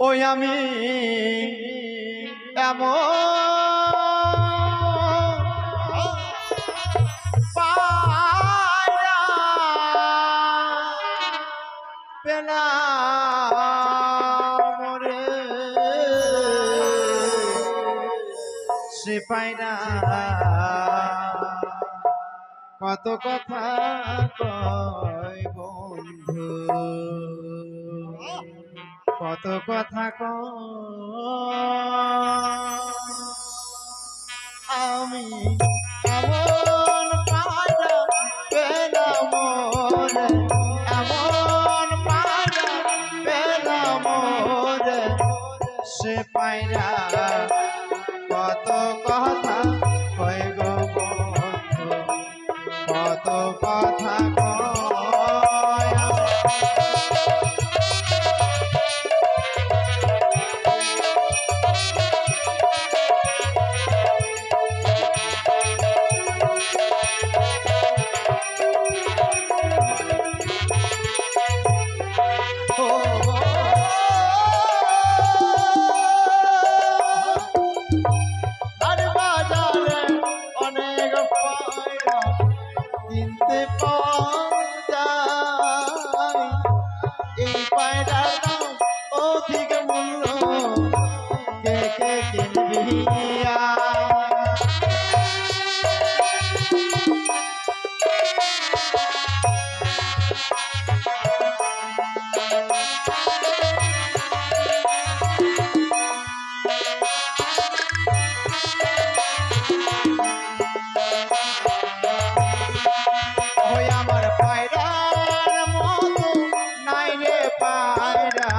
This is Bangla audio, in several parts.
ওই আমি এমন পায়া পেলাম রে সে পায়না কত কথা কয় বন্ধু কত কথা আমি এমন পায়া পেলাম রে এমন পায়া পেলাম রে সে পায়না কত কথা কয় গো বন্ধু কত কথা কিনতে পাওয়া যায় এই পায়রার দাম অধিক মূল্য কে কে কিনবি আমার পায়রার মতো নাই রে পায়রা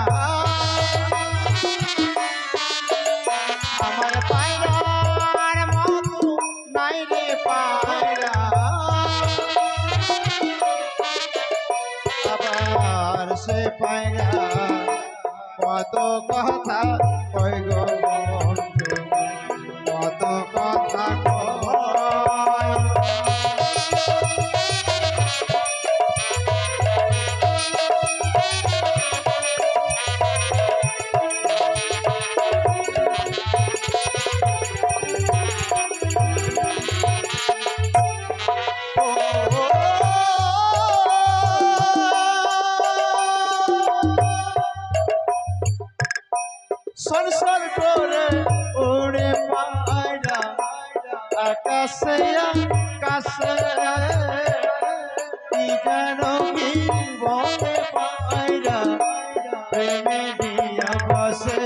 আমার পায়রার মতো নাই রে পায়রা আবার সে পায়রা কত কথা কয় গো বন্ধু কত কথা সরসর করে উড়ে পায়রা আকাশে আকাশে কি যেন কি বলে পায়রা প্রেমে দিয়া বসে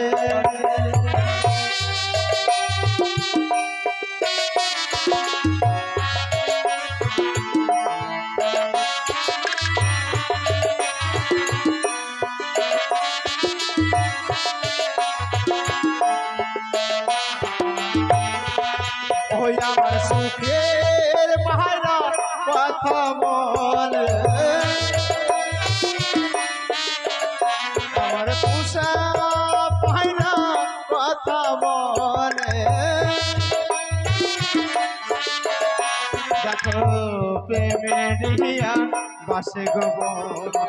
ওই আমার সুখের পায়রা কথা বলে আমার পুষা পায়রা কথা বলে দেখো প্রেমে নিহিয়া বাসে গো বন্ধু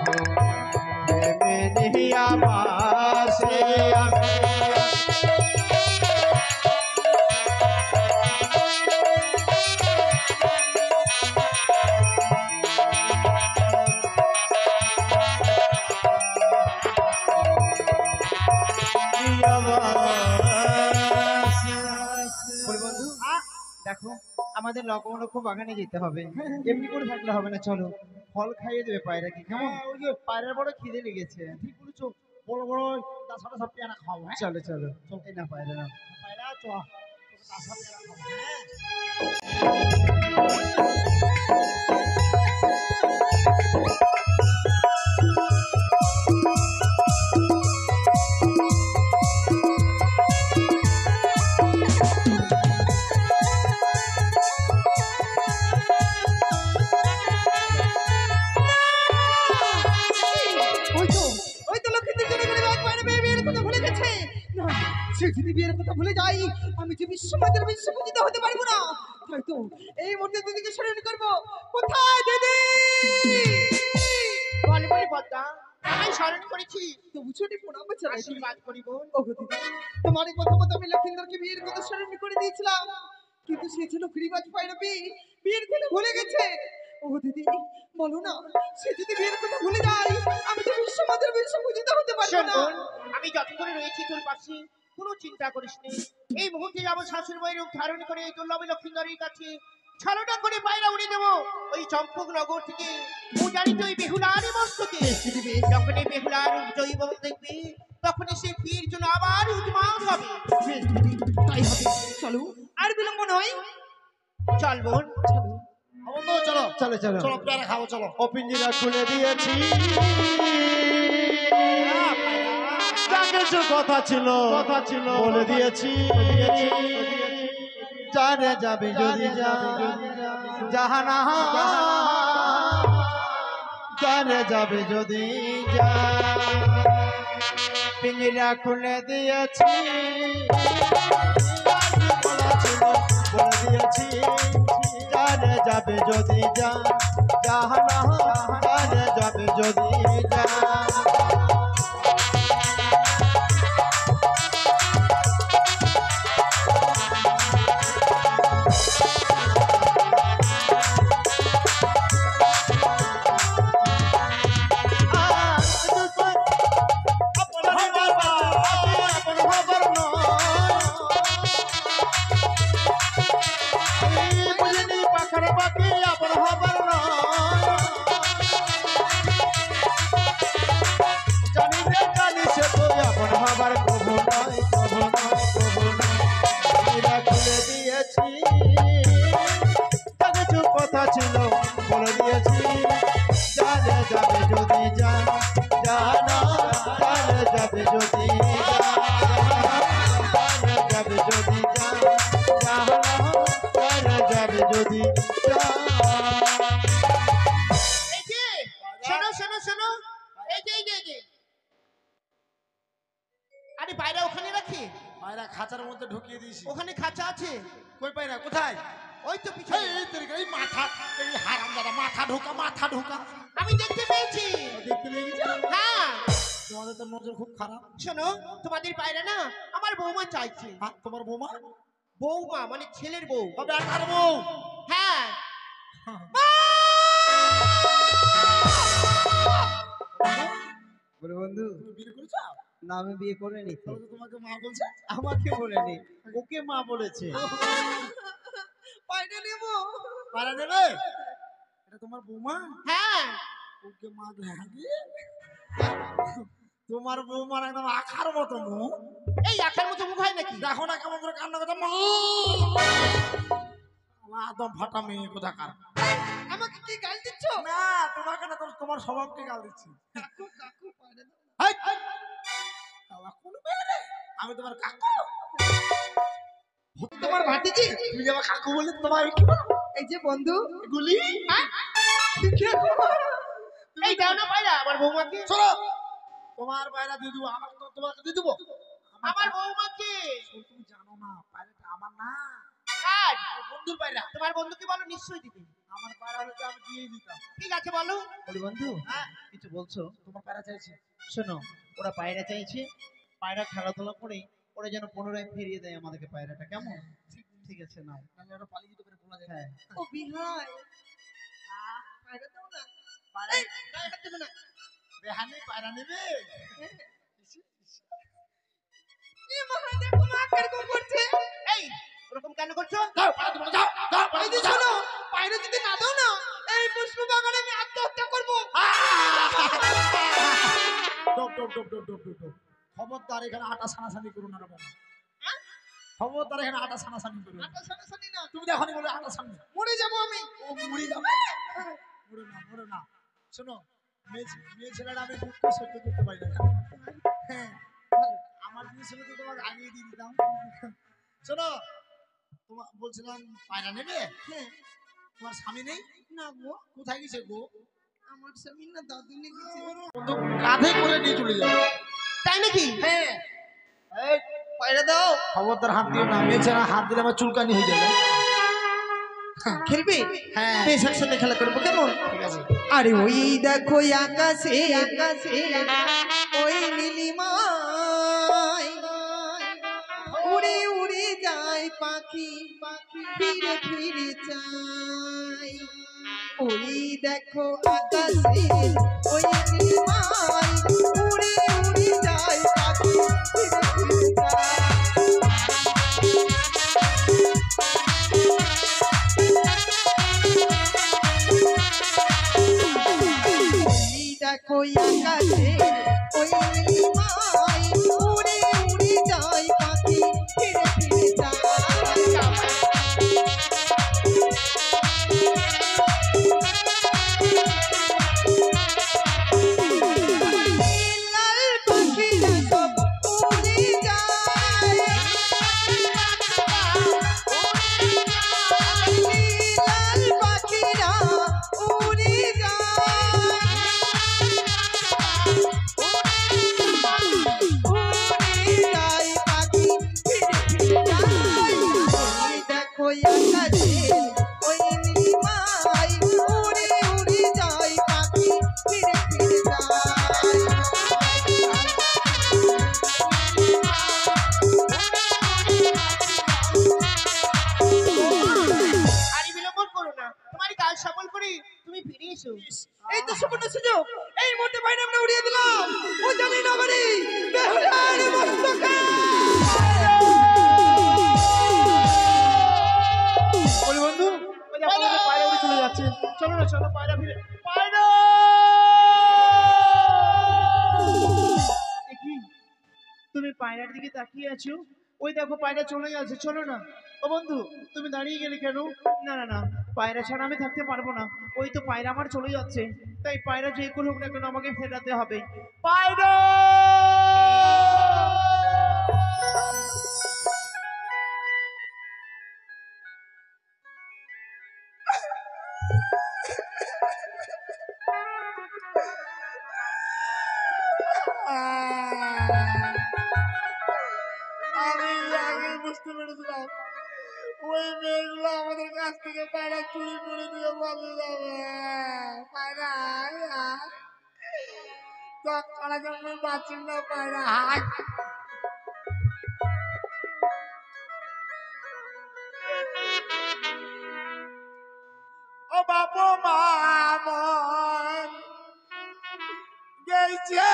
প্রেমে নিহিয়া বাসে আমি দেখো আমাদের লকমরক্ষ বাগানে যেতে হবে এমনি করে থাকলে হবে না চলো ফল খাইয়ে দেবে পায়রাকে কেমন ওই যে পায়রার বড় খিদে লেগেছে ঠিক বলেছো বড় বড় তাছাড়া সব পেয়ারা খাও চলো চলো এই না পায়রা না পায়রা চ যদি বিয়ের কথা ভুলে যাই আমি যে বিশ্বমাতার বিশ্বপূজিত হতে পারবো না তাই তো এই মুহূর্তে দিদিকে স্মরণ করবো কোথায় দিদি বল বল পদ্মা আমি স্মরণ করেছি তবু ছোটি প্রণাম জানাই আশীর্বাদ করিব। ওগো দিদি তোমার এই কথা মতো আমি লক্ষিন্দরকে বিয়ের কথা স্মরণ করে দিয়েছিলাম, কিন্তু সে ছিল ফিরিবাজ পাইরবি বিয়ের কথা ভুলে গেছে। ওগো দিদি বলো না, সে যদি বিয়ের কথা ভুলে যায় আমি তো বিশ্বমাতার বিশ্ব পূজিত হতে পারবো না। শোন, আমি যতক্ষণ রয়েছি তোর পাশে কোনো চিন্তা করিস না। এই মুহূর্তে যাবো শাশুড়ি মায়ের রূপ ধারণ করে দুর্লভ লক্ষিন্দরের কাছে ছলটা করে পায়রা উড়ে দেবো ওই চম্পক নগর থেকে পূজারিত ওই বেহুলার মস্তকে। যখন এই বেহুলার রূপ জৈব দেখবি তখন সে ফির জন্য আবার উন্মাদ হবে। বেশ দিদি তাই হবে, চলো আর বিলম্ব নয়। চল বোন চলো চলো চলো চলো পেয়ারা খাবো চলো। ও পিঞ্জিরা খুলে দিয়েছি, যা কিছু কথা ছিল বলে দিয়েছি। জানে যাবে যদি জাহানা, জানে যাবে যদি যা। পিঞ্জিরা খুলে দিয়েছি, বলে দিয়েছি। জানে যাবে যদি জাহানা, জানে যাবে যদি যা। কথা ছিল বলে দিয়েছি। জানে যাবে যদি জানা, জানে যাবে যদি জানে যাবে যদি জানা, জানে যাবে যদি এই যে শোনো শোনো শোনো, এই যে এই যে এই যে আরে পায়রা ওখানে রাখি, পায়রা খাঁচার মধ্যে ঢুকিয়ে দিয়েছি। ওখানে খাঁচা আছে। কই পায়রা কোথায়? ওই তো পিছনে। এই মাথা, এই হারামজাদা মাথা ঢোকা মাথা ঢোকা। আমি দেখতে পেয়েছি। দেখতে পেয়ে গেছি। হ্যাঁ তোমাদের তো নজর খুব খারাপ। শোনো, তোমাদের পায়রা না আমার বৌমা চাইছে। হ্যাঁ তোমার বৌমা? বৌমা মানে ছেলের বউ। তবে আর বউ? হ্যাঁ বলে বন্ধু তুমি বিয়ে করেছো? না আমি বিয়ে করে নি। তাহলে তো তোমাকে মা বলছে? আমাকে বলেনি, ওকে মা বলেছে। পায়রা নেবো। পায়রা নেবে? এটা তোমার বৌমা? হ্যাঁ ওকে মা দেখি। তোমার বৌমার একদম আখার মতো মুখ। এই আখার মতো মুখ হয় নাকি? দেখো না কেমন করে কান্না করতে। আমার একদম ফাটা মেয়ে কোথাকার। আমাকে কি গাল দিচ্ছ? না তোমাকে না, তোমার স্বভাবকে গাল দিচ্ছি। কাকু কাকু পায়রা দাও। হেই! শালা কোন মেয়ে রে? আমি তোমার কাকু? তোমার ভাতিজি? তুমি যে আমার কাকু বলে তোমার কি বলবো? এই যে বন্ধু গুলি? এই দাও না পায়রা আমার বৌমাকে। চলো তোমার পায়রা দিয়ে দেবো। আমার তো তোমাকে দিয়ে দেবো। আমার বৌমাকে। তুমি জানো না পায়রাটা আমার না, কার? বন্ধুর পায়রা। তোমার বন্ধুকে বলো নিশ্চয়ই দিবে। আমার পায়রা হলে তো আমি দিয়েই দিতাম। ঠিক আছে বলো। বলি বন্ধু হ্যাঁ কিছু বলছো? তোমার পায়রা চাইছি। শোনো, ওরা পায়রা চাইছে, পায়রা খেলাধুলা করে ওরা যেন পুনরায় ফিরিয়ে দেয় আমাদেরকে পায়রাটা, কেমন? ঠিক আছে নাও। তাহলে ওটা পালিয়ে যেতে পারে, বলা যায়। হ্যাঁ ও বিহাই পায়রা দাও না। পায়রা এই গায়ে হাত দেবে না। বেহানি পায়রা নেবে? এ মা দেখো মা কিরকম করছে। এই ওরকম কেন করছো? যাও পায়রা দেবো না, যাও যাও পায়রা এই যে দেবো না, যাও। শোনো, পায়রা যদি না দাও না এই পুষ্প বাগানে আমি আত্মহত্যা করবো। ডব ডব ডব ডব ডব ডব। খবরদার এখানে আটা সানাসানি করুন না রে বাবা। খবরদার এখানে আটা সানাসানি করুন। আটা সানি না, তুমি দেখো নি বলে আটা সানি। মরে যাবো আমি। ও মরে যাবে? মরে না মরে না। শোনো মেয়ে ছেলেরা আমি দুঃখ সহ্য করতে পারি না। হ্যাঁ আমার মেয়ে ছেলে তো তোমাকে আগিয়ে দিয়ে দিতাম। শোনো তোমার বলছিলাম পায়রা নেবে? হ্যাঁ তোমার স্বামী নেই? না গো, কোথায় গেছে গো? আমার স্বামী না দাদু নিয়ে গেছে। বন্ধু কাঁধে করে নিয়ে চলে যাবে। তাই নাকি? হ্যাঁ এই পায়রা দাও। খবরদার হাত দিও না, মেয়ে ছেলে হাত দিলে আমার চুলকানি হয়ে যাবে। খেলবে? হ্যাঁ বেশ একসাথে খেলা করবো, কেমন? ঠিক আছে আরে ওই দেখো আকাশে আকাশে ওই নীলিমায় উড়ে উড়ে যায় পাখি, পাখি ফিরে ফিরে চায়। ওই দেখো আকাশে ওই নীলিমায় উড়ে উড়ে যায় পাখি ফিরে ফিরে যায়। দেখো আকাশে ওই নীলিমায় উড়ে উড়ে যায় পাখি ফিরে ফিরে যায়। লাল পাখিরা সব উড়ে যায়, লাল পাখিরা উড়ে যায়, উড়ে যায় পাখি ফিরে ফিরে যায়। ওই দেখো আকাশে ওই নীলিমায় উড়ে উড়ে যায় পাখি ফিরে ফিরে যায়। আরে বিলম্ব করো না, তোমার কাজ সফল করে তুমি ফিরে এসো। এই তো সুবর্ণ সুযোগ, এই মুহূর্তে বাইরে আমরা উড়িয়ে দিলাম উজানি নগরী বেহুলার মস্তকে। বলি বন্ধু, ওই দেখো আমাদের পায়রা উড়ে চলে যাচ্ছে। চলো না, চলো পায়রা ফিরে। পায়রা! এ কি? তুমি পায়রার দিকে তাকিয়ে আছো? ওই দেখো পায়রা চলে যাচ্ছে, চলো না। ও বন্ধু, তুমি দাঁড়িয়ে গেলে কেন? না না না, পায়রা ছাড়া আমি থাকতে পারবো না। ওই তো পায়রা আমার চলে যাচ্ছে, তাই পায়রা যে করে হোক না কেন আমাকে ফেরাতে হবে। পায়রা! আমি আগে বুঝতে পেরেছিলাম ওই মেয়েগুলো আমাদের কাছ থেকে পায়রা চুরি করে দিয়ে বলে যাবে। পায়রা তৎক্ষণা জন্য বাঁচি না পায়রা। ও বাবু মামন গেছে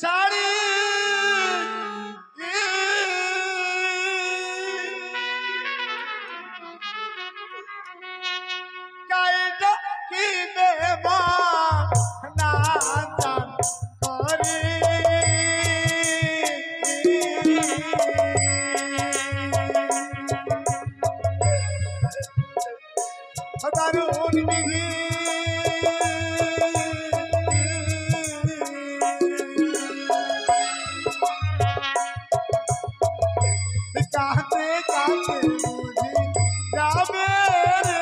শাড়ি গাইটা কি দেবা না জান করে দারুণ বিধি কাঁদতে কাঁদতে বুঝি যাবে রে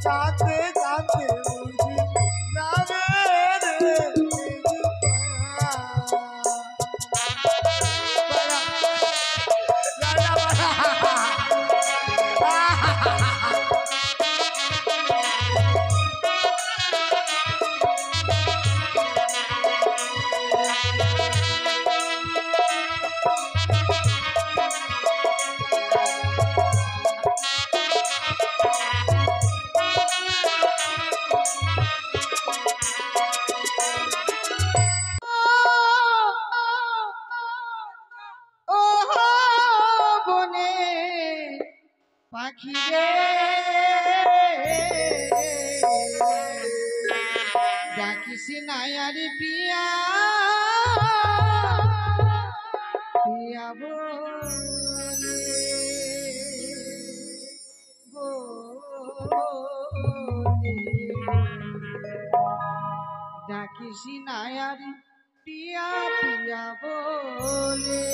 কাঁদতে কাঁদতে বুঝি যাবে রে ও বনে পাখি রে ডাকিস নাই আর পিয়া পিয়া বলে ডাকিস নাই আর পিয়া পিয়া বলে।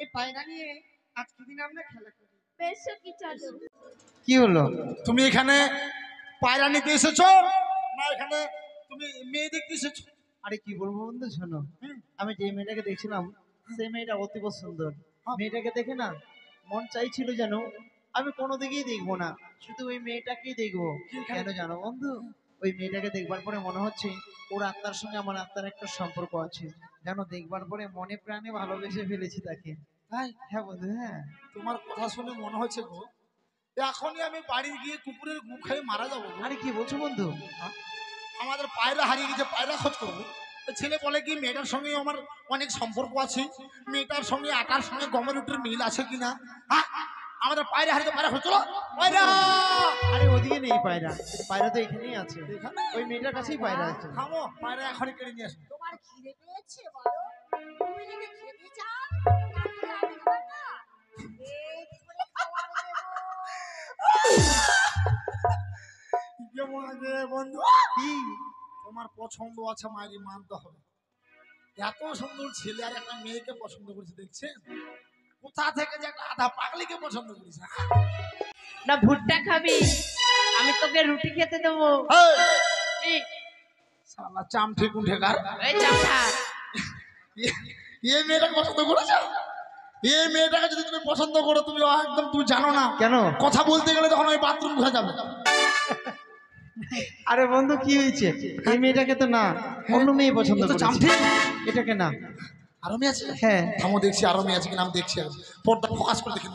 এই পায়রা নিয়ে আজকে দিন আমরা খেলা করি। বেশ কি চলো। কি হলো? তুমি এখানে পায়রা নিতে এসেছো না এখানে তুমি মেয়ে দেখতে এসেছো? আরে কি বলবো বন্ধু, শোনো, আমি যে মেয়েটাকে দেখছিলাম সেই মেয়েটা অতীব সুন্দর। মেয়েটাকে দেখে না মন চাইছিল যেন আমি কোনো দিকেই দেখবো না, শুধু ওই মেয়েটাকেই দেখবো। কেন জানো বন্ধু? ওই মেয়েটাকে দেখবার পরে মনে হচ্ছে ওর আত্মার সঙ্গে আমার আত্মার একটা সম্পর্ক আছে, যেন দেখবার পরে মনে প্রাণে ভালোবেসে ফেলেছি তাকে। তাই? হ্যাঁ বন্ধু, হ্যাঁ। তোমার কথা শুনে মনে হচ্ছে গো এখনই আমি বাড়ি গিয়ে কুকুরের গু খেয়ে মারা যাবো গো। আরে কি বলছো বন্ধু? আমাদের পায়রা হারিয়ে গেছে, পায়রা খোঁজ করবো। তো ছেলে বলে কি মেয়েটার সঙ্গে আমার অনেক সম্পর্ক আছে, মেয়েটার সঙ্গে আটার সঙ্গে গমের রুটির মিল আছে কিনা। হ্যাঁ, আমাদের পায়রা হারিয়ে পায়রা খোঁজ চলো পায়রা। আরে ওদিকে নেই পায়রা, পায়রা তো এখানেই আছে, এখানে? ওই মেয়েটার কাছেই পায়রা আছে। থামো, পায়রা এখনই কেড়ে নিয়ে আসো। তোমার খিদে পেয়েছে বলো? তুমি যদি খেতে চাও তাহলে আমি দেবো না। পেট ভরে খাবার দেবো। কেমন আগে বন্ধু? কি? তোমার পছন্দ আছে মায়েরই মানতে হবে। এত সুন্দর ছেলে আর একটা মেয়েকে পছন্দ করেছে দেখছেন? কোথা থেকে যে একটা আধা পাগলিকে পছন্দ করেছে। না ভুট্টা খাবি, আমি তোকে রুটি খেতে দেবো। এই, শালা চামঠে কুণ্ঠেকার। এই চামড়া, এই মেয়েটাকে পছন্দ করেছো? এই মেয়েটাকে যদি তুমি পছন্দ করো তুমি একদম তুমি জানো না কেন? কথা বলতে গেলে তখন ওই বাথরুম ঘুরে যাবে। আরে বন্ধু কি হয়েছে? এই মেয়েটাকে তো না, অন্য মেয়ে পছন্দ তো করেছে। চামঠে। এটাকে না। আরো মেয়ে আছে? হ্যাঁ। থামো দেখছি আরো মেয়ে আছে কিনা আমি দেখছি। পর্দা ফোকাস করে দেখি।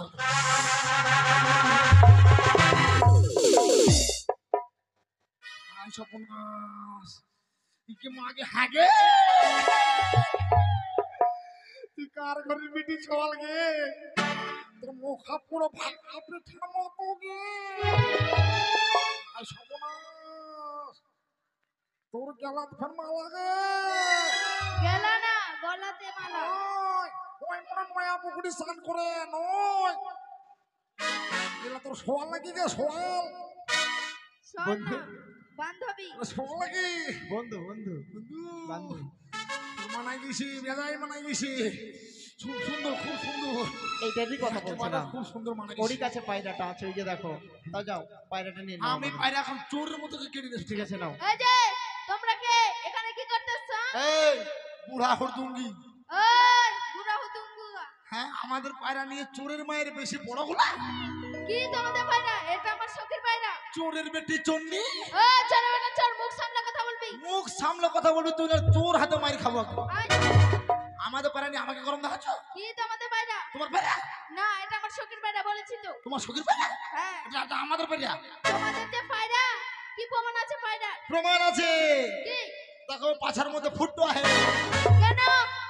মাগে হাগে তুই কার ঘরের বিটি ছল গে? তোর মুখ পুরো ভাগ আপনি থামো তো গে। আই সর্বনাশ, তোর গেলাত ফের মালা গে। গেলা না, গলাতে মালা। ওই ওই মনে মায়া পুকুরি স্নান করে নয়। এলা তোর সোয়াল নাকি গে? সোয়াল শোন বন্ধু। না, বান্ধবী। সোয়াল নাকি? বন্ধু বন্ধু বন্ধু বান্ধবী। মানাই গেছি, বেজাই মানাই গেছি। খুব সুন্দর, খুব সুন্দর। এইটারই কথা বলছিলাম। খুব সুন্দর মানাই ওরই গেছি। কাছে পায়রাটা আছে, ওই যে দেখো। তা যাও পায়রাটা নিয়ে নাও। আমি পায়রা এখন চোরের মতো কেটে দিচ্ছি। ঠিক আছে নাও। এই যে তোমরা কে এখানে কি করতেছো? এই বুড়া হরদুঙ্গি, ওই বুড়া হুতুঙ্গুয়া। হ্যাঁ আমাদের পায়রা নিয়ে চোরের মায়ের বেশি বড় গোলা। কি তোমাদের পায়রা? এটা আমার শখের পায়রা। চোরের বেটি চন্নি, ও চল বেটা চল, মুখ সামলে কথা বলবি। মুখ সামলে কথা বলবি তুই, না চোর হাতে মার খাবো। আয়, আমাদের পায়রা নিয়ে আমাকে গরম দেখাচ্ছ? কি তোমাদের পায়রা? তোমার পায়রা? না, এটা আমার শখের পায়রা বলেছি তো। তোমার শখের পায়রা? হ্যাঁ, এটা আমাদের পায়রা। তোমাদের যে পায়রা, কি প্রমাণ আছে পায়রা? প্রমাণ আছে, কি? দেখো পাছার মধ্যে ফুটো আছে। কেন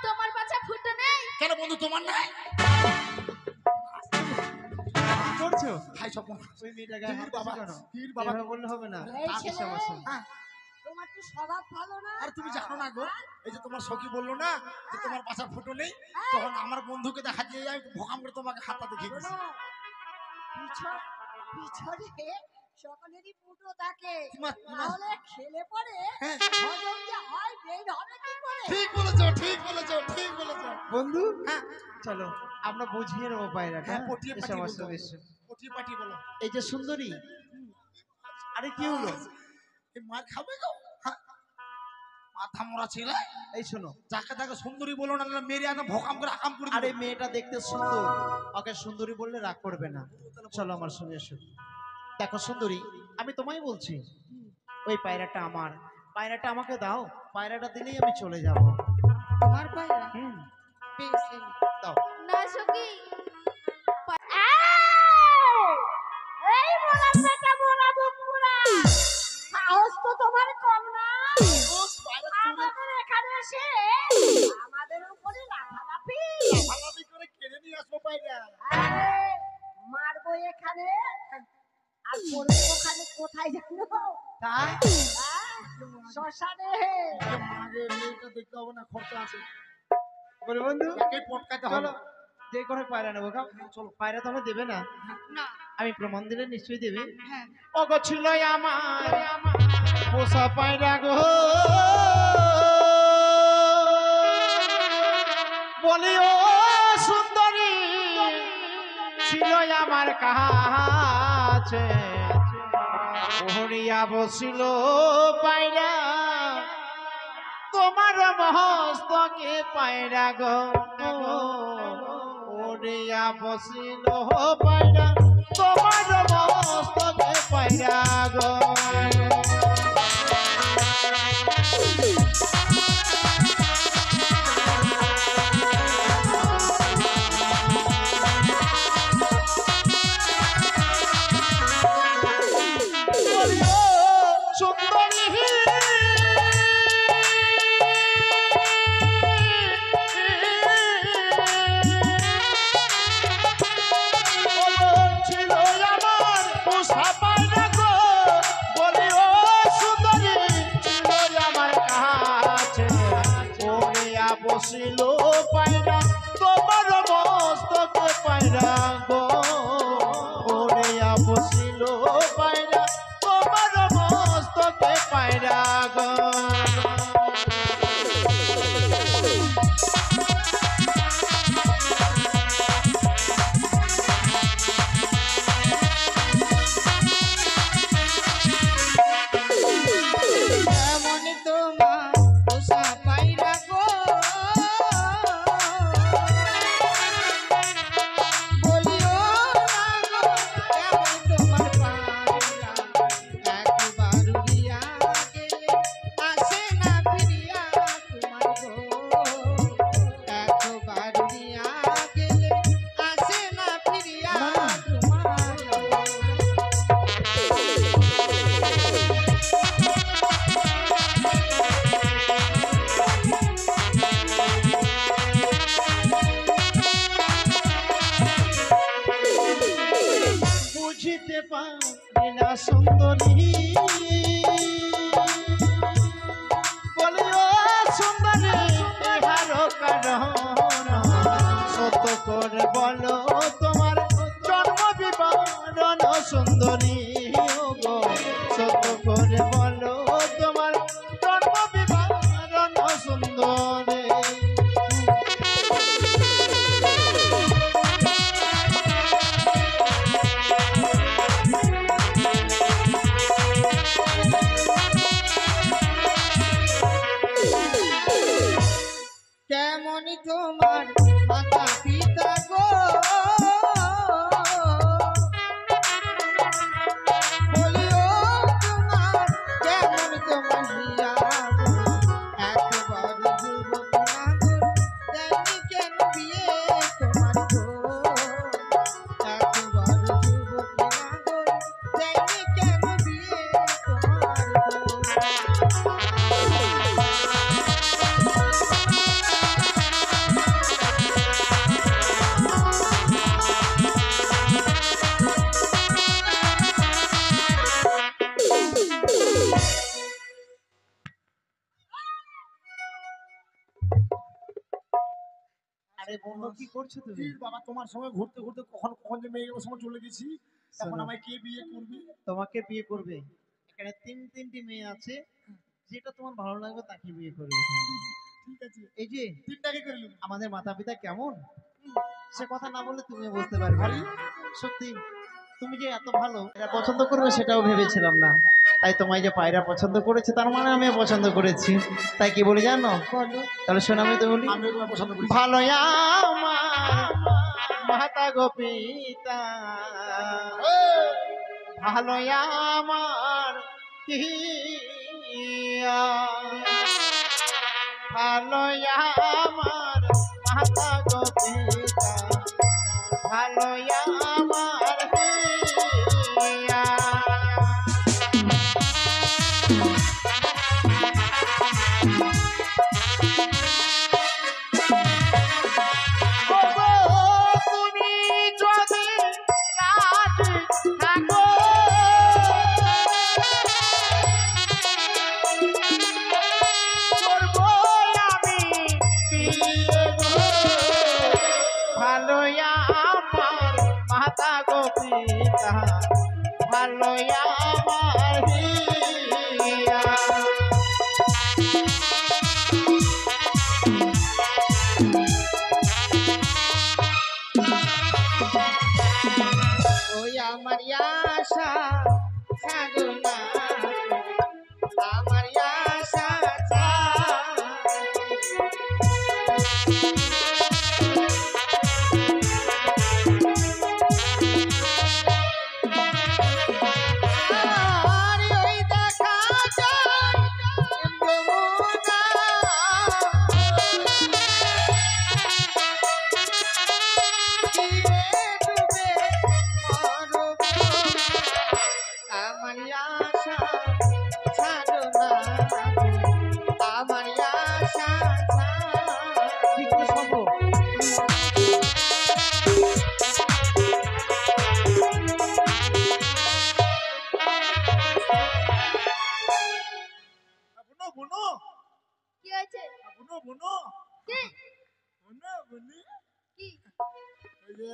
তোমার বাচ্চা ফুটে নেই? কেন বন্ধু তোমার নাই? কি করছো? হাই স্বপন, ওই মেয়েটাকে হাত বাবা, দিছো কেন? তীর বাবা। এভাবে বললে হবে না। এই তার ছেলে, হিসাব আছে। হ্যাঁ, তোমার তো স্বভাব ভালো না। আর তুমি জানো না গো, এই যে তোমার সখী বললো না যে তোমার বাসার ফুটো নেই, তখন আমার বন্ধুকে দেখা দিয়ে আমি ভোকাম করে তোমাকে হাতটা দেখিয়ে দিচ্ছি। পিছনে সকলেরই ফুটো থাকে, তোমার- তাহলে খেলে পরে হ্যাঁ, হজম যে হয় বের হবে কি করে? ঠিক বলেছো, ঠিক বলেছো, ঠিক বলেছো। বন্ধু হ্যাঁ, চলো আমরা বুঝিয়ে নেবো পায়রাটা। হ্যাঁ, পটিয়ে এসব পাটিয়ে আসো, বলবো। এসো। পটিয়ে পাটিয়ে বলো। এই যে সুন্দরী। আরে কি হলো? এই মার খাবে গো? হ্যাঁ, মাথা মরা ছেলে, এই শোনো, যাকে তাকে সুন্দরী বলো না, নাহলে মেরে একদম ভোকাম করে আকাম করে আরে দিবো। মেয়েটা দেখতে সুন্দর, ওকে সুন্দরী বললে রাগ করবে না। চলো আমার সঙ্গে এসো। দেখো সুন্দরী, আমি তোমায় বলছি ওই পায়রাটা আমার, পায়রাটা আমাকে দাও, পায়রাটা দিলেই আমি চলে যাব। তোমার পায়রা হুম, বেশ দাও। না সখী। এই মোলা পেটা মোলা বুকুরা, সাহস তো তোমার কম না। আমাদের এখানে এসে আমাদের উপরে লাফালাফি। ভালোভাবে করে কেড়ে নিয়ে আসবো পায়রা। আরে, মারবো এখানে আর পড়বো ওখানে, কোথায় জানো? তাই? শ্মশানে। মাগে মেয়েটা দেখতে হবে না, খরচা আছে। বলে বন্ধু একে পটকাতে হবে। চলো যে কোনো পায়রা নেবো। চলো, পায়রা তো আমার দেবে না? না, আমি প্রমাণ দিলে নিশ্চয়ই দেবে। হ্যাঁ। ওগো ছিল আমার পোষা পায়রা গো, বলি ও সুন্দরী ছিল আমার কাছে ওহরিয়া বসিল পায়রা তোমার মস্তকে পায়রা গো ওহরিয়া বসিল পায়রা তোমার মস্তকে পায়রা গো বসিল পায়রা তোমার মস্তকে পায়রা গো ওরে বসিল পায়রা তোমার মস্তকে পায়রা গো বুঝিতে পারি না সুন্দরী বলিও সুন্দরী ইহার কারণ সত্য করে বলো তোমার জন্ম বিবরণ সুন্দরী গো সত্য করে বলো তোমার জন্ম বিবরণ সুন্দরী কেমনই তোমার মাতা পিতা গো বলিও তোমার কেমন তোমার হিয়া গো একবার যুবক নাগর দেয়নি কেন বিয়ে তোমার গো একবার যুবক নাগর দেয়নি কেন বিয়ে তোমার গো আরে বন্ধু কি করছো তুমি বাবা তোমার সঙ্গে ঘুরতে ঘুরতে কখন কখন যে মেয়েগুলোর সঙ্গে চলে গেছি এখন শোনো। আমায় কে বিয়ে করবে তোমাকে বিয়ে করবে এখানে তিনটি মেয়ে আছে যেটা তোমার ভালো লাগবে তাকে বিয়ে করবে ঠিক আছে এই যে তিনটাকে করে নেবো আমাদের মাতা পিতা কেমন সে কথা না বললে তুমি বুঝতে পারবে না। সত্যি তুমি যে এত ভালো এরা পছন্দ করবে সেটাও ভেবেছিলাম না তাই তোমায় যে পায়রা পছন্দ করেছে তার মানে আমিও পছন্দ করেছি তাই কি বলি জানো তাহলে শোনো আমি তো বলি আমি তোমায় পছন্দ করি ভালো আমার মাতা গো পিতা ভালো আমার হিয়া, ভালো আমার মাতা গো পিতা ভালো আমার হিয়া। তুমি যদি রাজি থাকো করবো আমি বিয়ে গো। ভালো আমার মাতা গো পিতা ভালো আমার হিয়া। আমার আশা সাধনা আমার আশা আর ওই দেখা যায় যমুনা আমার আশা সাধনা আমার আশা কি করে সম্ভব? বুনো বুনো কি হয়েছে? বুনো বুনো কি? বুনো বুনি কি? এই যে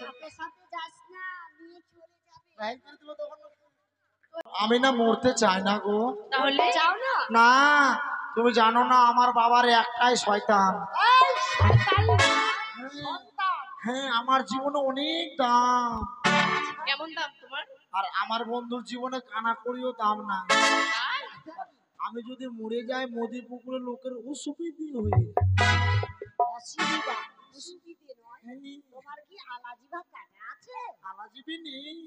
সাথে সাথে যাস না, নিয়ে চলে যাবে। লাইন করে দিল তখন আমি না মরতে চাই না গো। তাহলে যাও না। না তুমি জানো না আমার বাবার একটাই শয়তান। এই শয়তানি না, সন্তান। হ্যাঁ আমার জীবনে অনেক দাম কেমন দাম তোমার? আর আমার বন্ধুর জীবনে কানা করিও দাম না। তাই? আমি যদি মরে যাই নদী পুকুরে লোকের অসুবিধে হয়ে যায়। অসুবিধা, অসুবিধে নয়। তোমার কি আলাজিবা কাটা আছে? আলাজিবি নেই।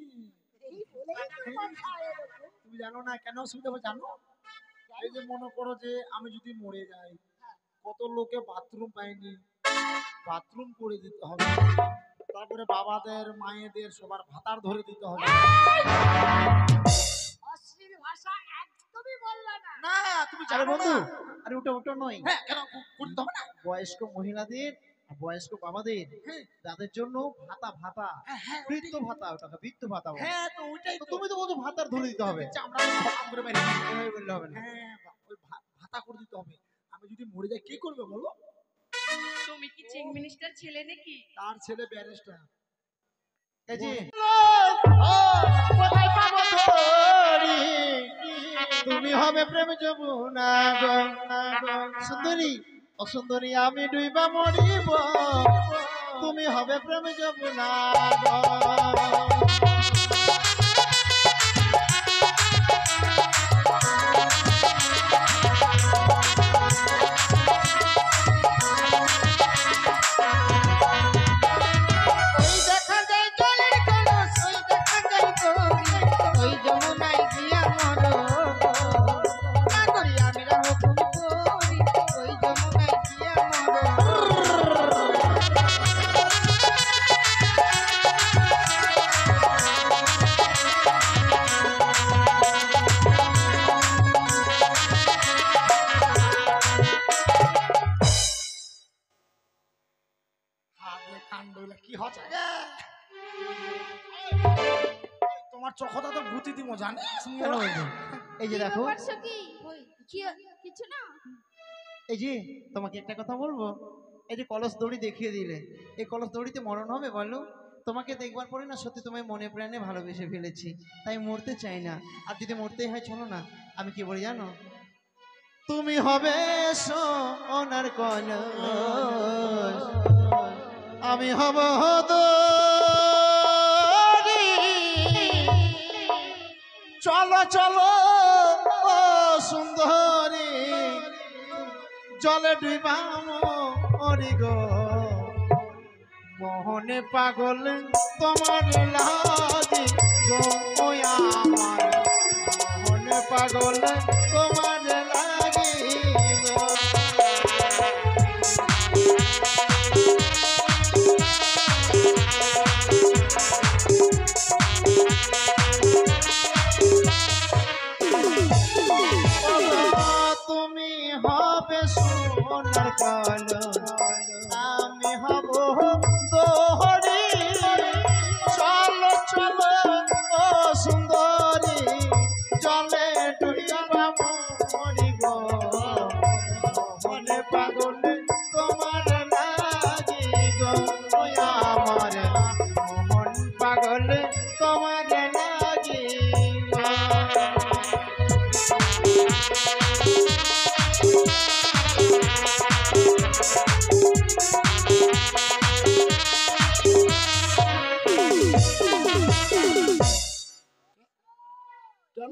এই বলেই তো কথা এরকম। তুমি জানো না কেন অসুবিধা হবে জানো? এই যে মনে করো যে আমি যদি মরে যাই কত লোকে বাথরুম পায়নি, বাথরুম করে দিতে হবে, তারপরে বাবাদের মায়েদের সবার ভাতার ধরে দিতে হবে। অশ্লীল ভাষা একদমই বলবা না। না তুমি আরে জানো বন্ধু, না। আরে ওটা নয়। হ্যাঁ কেন করতে হবে না? বয়স্ক মহিলাদের আর বয়স্ক বাবাদের হ্যাঁ। যাদের জন্য ভাতা ভাতা হ্যাঁ বৃদ্ধ ভাতা, ওটাকে বৃদ্ধ ভাতা বলে। হ্যাঁ তো ওইটাই তো তো। তুমি তো বলছো ভাতার ধরে দিতে হবে। আমরা তো খতম করে বাইরে দিই। এভাবে বললে হবে না। হ্যাঁ ওই ভাতা করে দিতে হবে। আমি যদি মরে যাই কে করবে বলো? তুমি কি চিফ মিনিস্টার ছেলে নাকি? তার ছেলে ব্যারিস্টার। এই যে কোথায় পাবো ধরি তুমি হবে প্রেম যমুনা গো সুন্দরী ও সুন্দরী আমি ডুইবা মরিব তুমি হবে প্রেম যমুনা গো ওই দেখা যায় জলের কলস ওই দেখা যায় গলি ওই যমুনায় গিয়া মরো না করি আমি হুকুম করি ওই যমুনায় গিয়া মরো হাতে কাণ্ড হইলে কি হচ্ছে রে? তোমার চোখটা তো গুতি দিব জানিস? কেন বলছো? এই যে দেখো, কিছু না। এই যে তোমাকে একটা কথা বলবো, এই যে কলস দড়ি দেখিয়ে দিলে, এই কলস দড়িতে মরণ হবে বলো? তোমাকে দেখবার পরে না সত্যি তোমায় মনে প্রাণে ভালোবেসে ফেলেছি, তাই মরতে চাই না। আর যদি মরতেই হয় চলো না, আমি কি বলি জানো? তুমি হবে সোনার কলস, আমি হব দড়ি। চলো চলো ও সুন্দরী, জলে ডুবা মরি গো মোহনে পাগল তোমার লাগি গো আমার মোহনে পাগল তোমার লাগি গো তুমি হবে সোনার কলস, আমি হব দোহরি। চলো চলো ও সুন্দরী, জলে ডুবা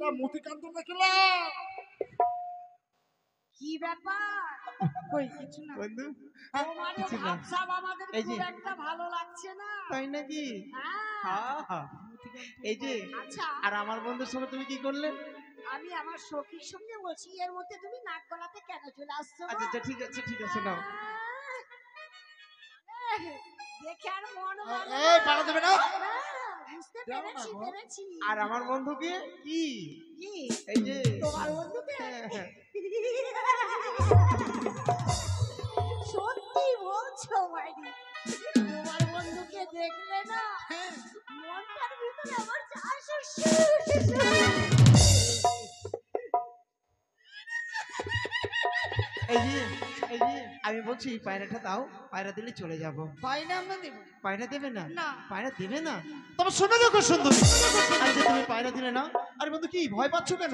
শালা মতিকান্ত দেখলা কি ব্যাপার কই কিছু না বন্ধু তোমার কিছু না। ভাবসাব আমাদের এই যে। খুব একটা ভালো লাগছে না তাই নাকি? হ্যাঁ। হ্যাঁ এই যে, আচ্ছা আর আমার বন্ধুর সঙ্গে তুমি কি করলে? আমি আমার সখীর সঙ্গে বলছি এর মধ্যে তুমি নাক গলাতে কেন চলে আসছো আচ্ছা আচ্ছা ঠিক আছে ঠিক আছে নাও। দেখে আর মন ভালো এই পালা দেবে না বুঝতে দাও না পেরেছি গো। পেরেছি আর আমার বন্ধুকে কি? কি এই যে তোমার বন্ধুকে হ্যাঁ, হ্যাঁ। সত্যি বলছো মাইরি তোমার বন্ধুকে দেখলে না মনটার ভিতরে আমার চাষ এই যে এই যে আমি বলছি পায়রাটা দাও, পায়রা দিলে চলে যাব। বাইরে আমরা দেব পায়রা দেবে না? না। পায়রা দেবে না? তবে শোনো দেখো সুন্দরী, আচ্ছা তুমি পায়রা দিলে না, আরে বন্ধু কি ভয় পাচ্ছ কেন?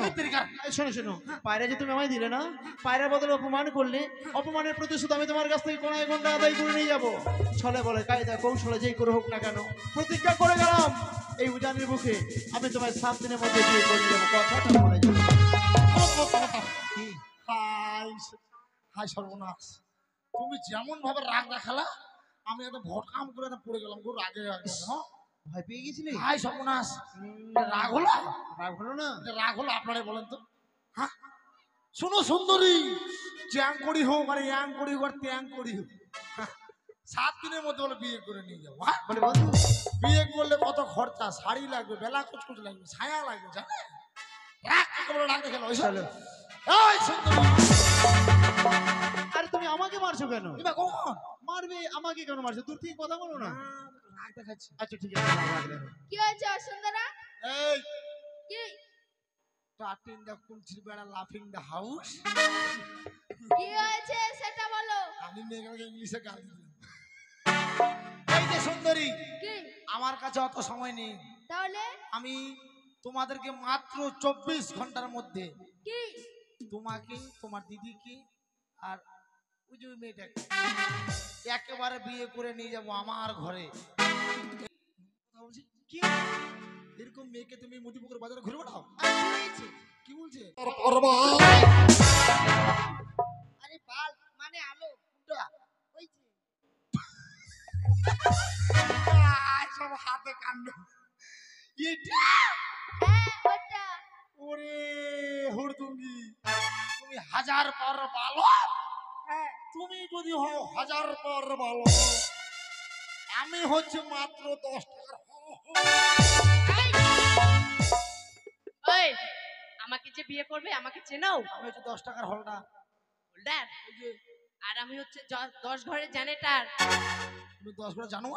এই শোনো শোনো, পায়রা যে তুমি আমায় দিলে না, পায়রার বদলে অপমান করলে, অপমানের প্রতিশোধ আমি তোমার কাছ থেকে কোনায় ঘন্টা আদায় করে নিয়ে যাবো। ছলে বলে কায়দা কৌশলে যেই করে হোক না কেন, প্রতিজ্ঞা করে গেলাম এই উজানের বুকে আমি তোমায় 7 দিনের মধ্যে বিয়ে করে যাবো। কথাটা বলে যাবো। কি? হাই হাই সর্বনাশ, তুমি যেমন ভাবে রাগ দেখালা আমি একদম ভটকাম করে একদম পড়ে গেলাম গো রাগে রাগে। হ্যাঁ ভয় পেয়ে গেছিলি? হাই সর্বনাশ, এটা রাগ হলো? রাগ হলো না? এটা রাগ হলো আপনারাই বলেন তো? হ্যাঁ শুনো সুন্দরী, চ্যাং করি হোক আর ইয়াং করি হোক আর ত্যাং করি হোক, 7 দিনের মধ্যে বলে বিয়ে করে নিয়ে যাবো। হ্যাঁ বলে বন্ধু বিয়ে করলে কত খরচা, শাড়ি লাগবে, বেলা কুচকুচ লাগবে, ছায়া লাগবে, জানে রাগ একেবারে রাগ দেখে লয়। চলো। এই সুন্দরী, আরে তুমি আমাকে মারছো কেন? এবার কখন মারবে আমাকে কেন মারছো? দূর থেকে কথা বলো না। রাগ দেখাচ্ছি? আচ্ছা ঠিক আছে রাগ দেখো। কি হয়েছে সুন্দরা এই কি starting the country better laughing the house, কি হয়েছে সেটা বলো আমি মেয়েটাকে ইংলিশে গাল দিলাম। এই যে সুন্দরী, কি আমার কাছে অত সময় নেই, তাহলে আমি তোমাদেরকে মাত্র 24 ঘন্টার মধ্যে কি তোমাকে, তোমার দিদিকে আর ওই যে মেয়েটাকে একেবারে বিয়ে করে নিয়ে যাবো আমার ঘরে। কথা বলছি কি, এরকম মেয়েকে তুমি মতিপুকুর বাজারে ঘুরে বেড়াও? কি বলছে? আরে বাল মানে আলো কোনটা? ওই যে সব হাতে কান্ড এটা। হ্যাঁ ওটা ওরে হুড়দুঙ্গি, তুমি 1000 পর ভালো, হ্যাঁ তুমি যদি হও 1000 পর ভালো, আমি হচ্ছে মাত্র 10 টাকার ওই আমাকে যে বিয়ে করবে আমাকে চেনাও? আমি হচ্ছে 10 টাকার হলটা। হোল্ডার, আর আমি হচ্ছে 10 ঘরের জেনারেটর। তুমি 10 করে জানো?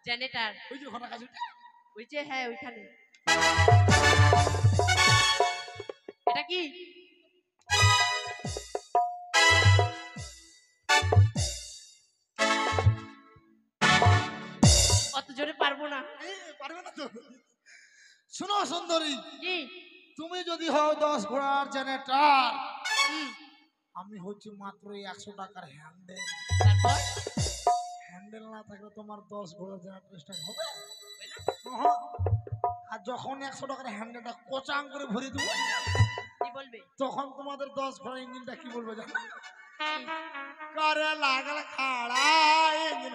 জেনারেটর ওই যে ওখানে কাছে ওই যে, হ্যাঁ ওইখানে। এটা কি? অত জোরে পারবো না। পারবে না তো? শোনো সুন্দরী, কি? তুমি যদি হও 10 ঘোড়ার জেনারেটর, হুম, আমি হচ্ছে মাত্র 100 টাকার হ্যান্ডেল। তারপর হ্যান্ডেল না থাকলে তোমার 10 ঘোড়ার জেনারেটর স্টার্ট হবে? হ্যাঁ। আর যখন 100 টাকার হ্যান্ডেলটা কোচাং করে ভরে দেবো, কি বলবে? তখন তোমাদের 10 ঘোড়ার ইঞ্জিনটা কি বলবে জানো? করে লাগল খাড়া ইঞ্জিন।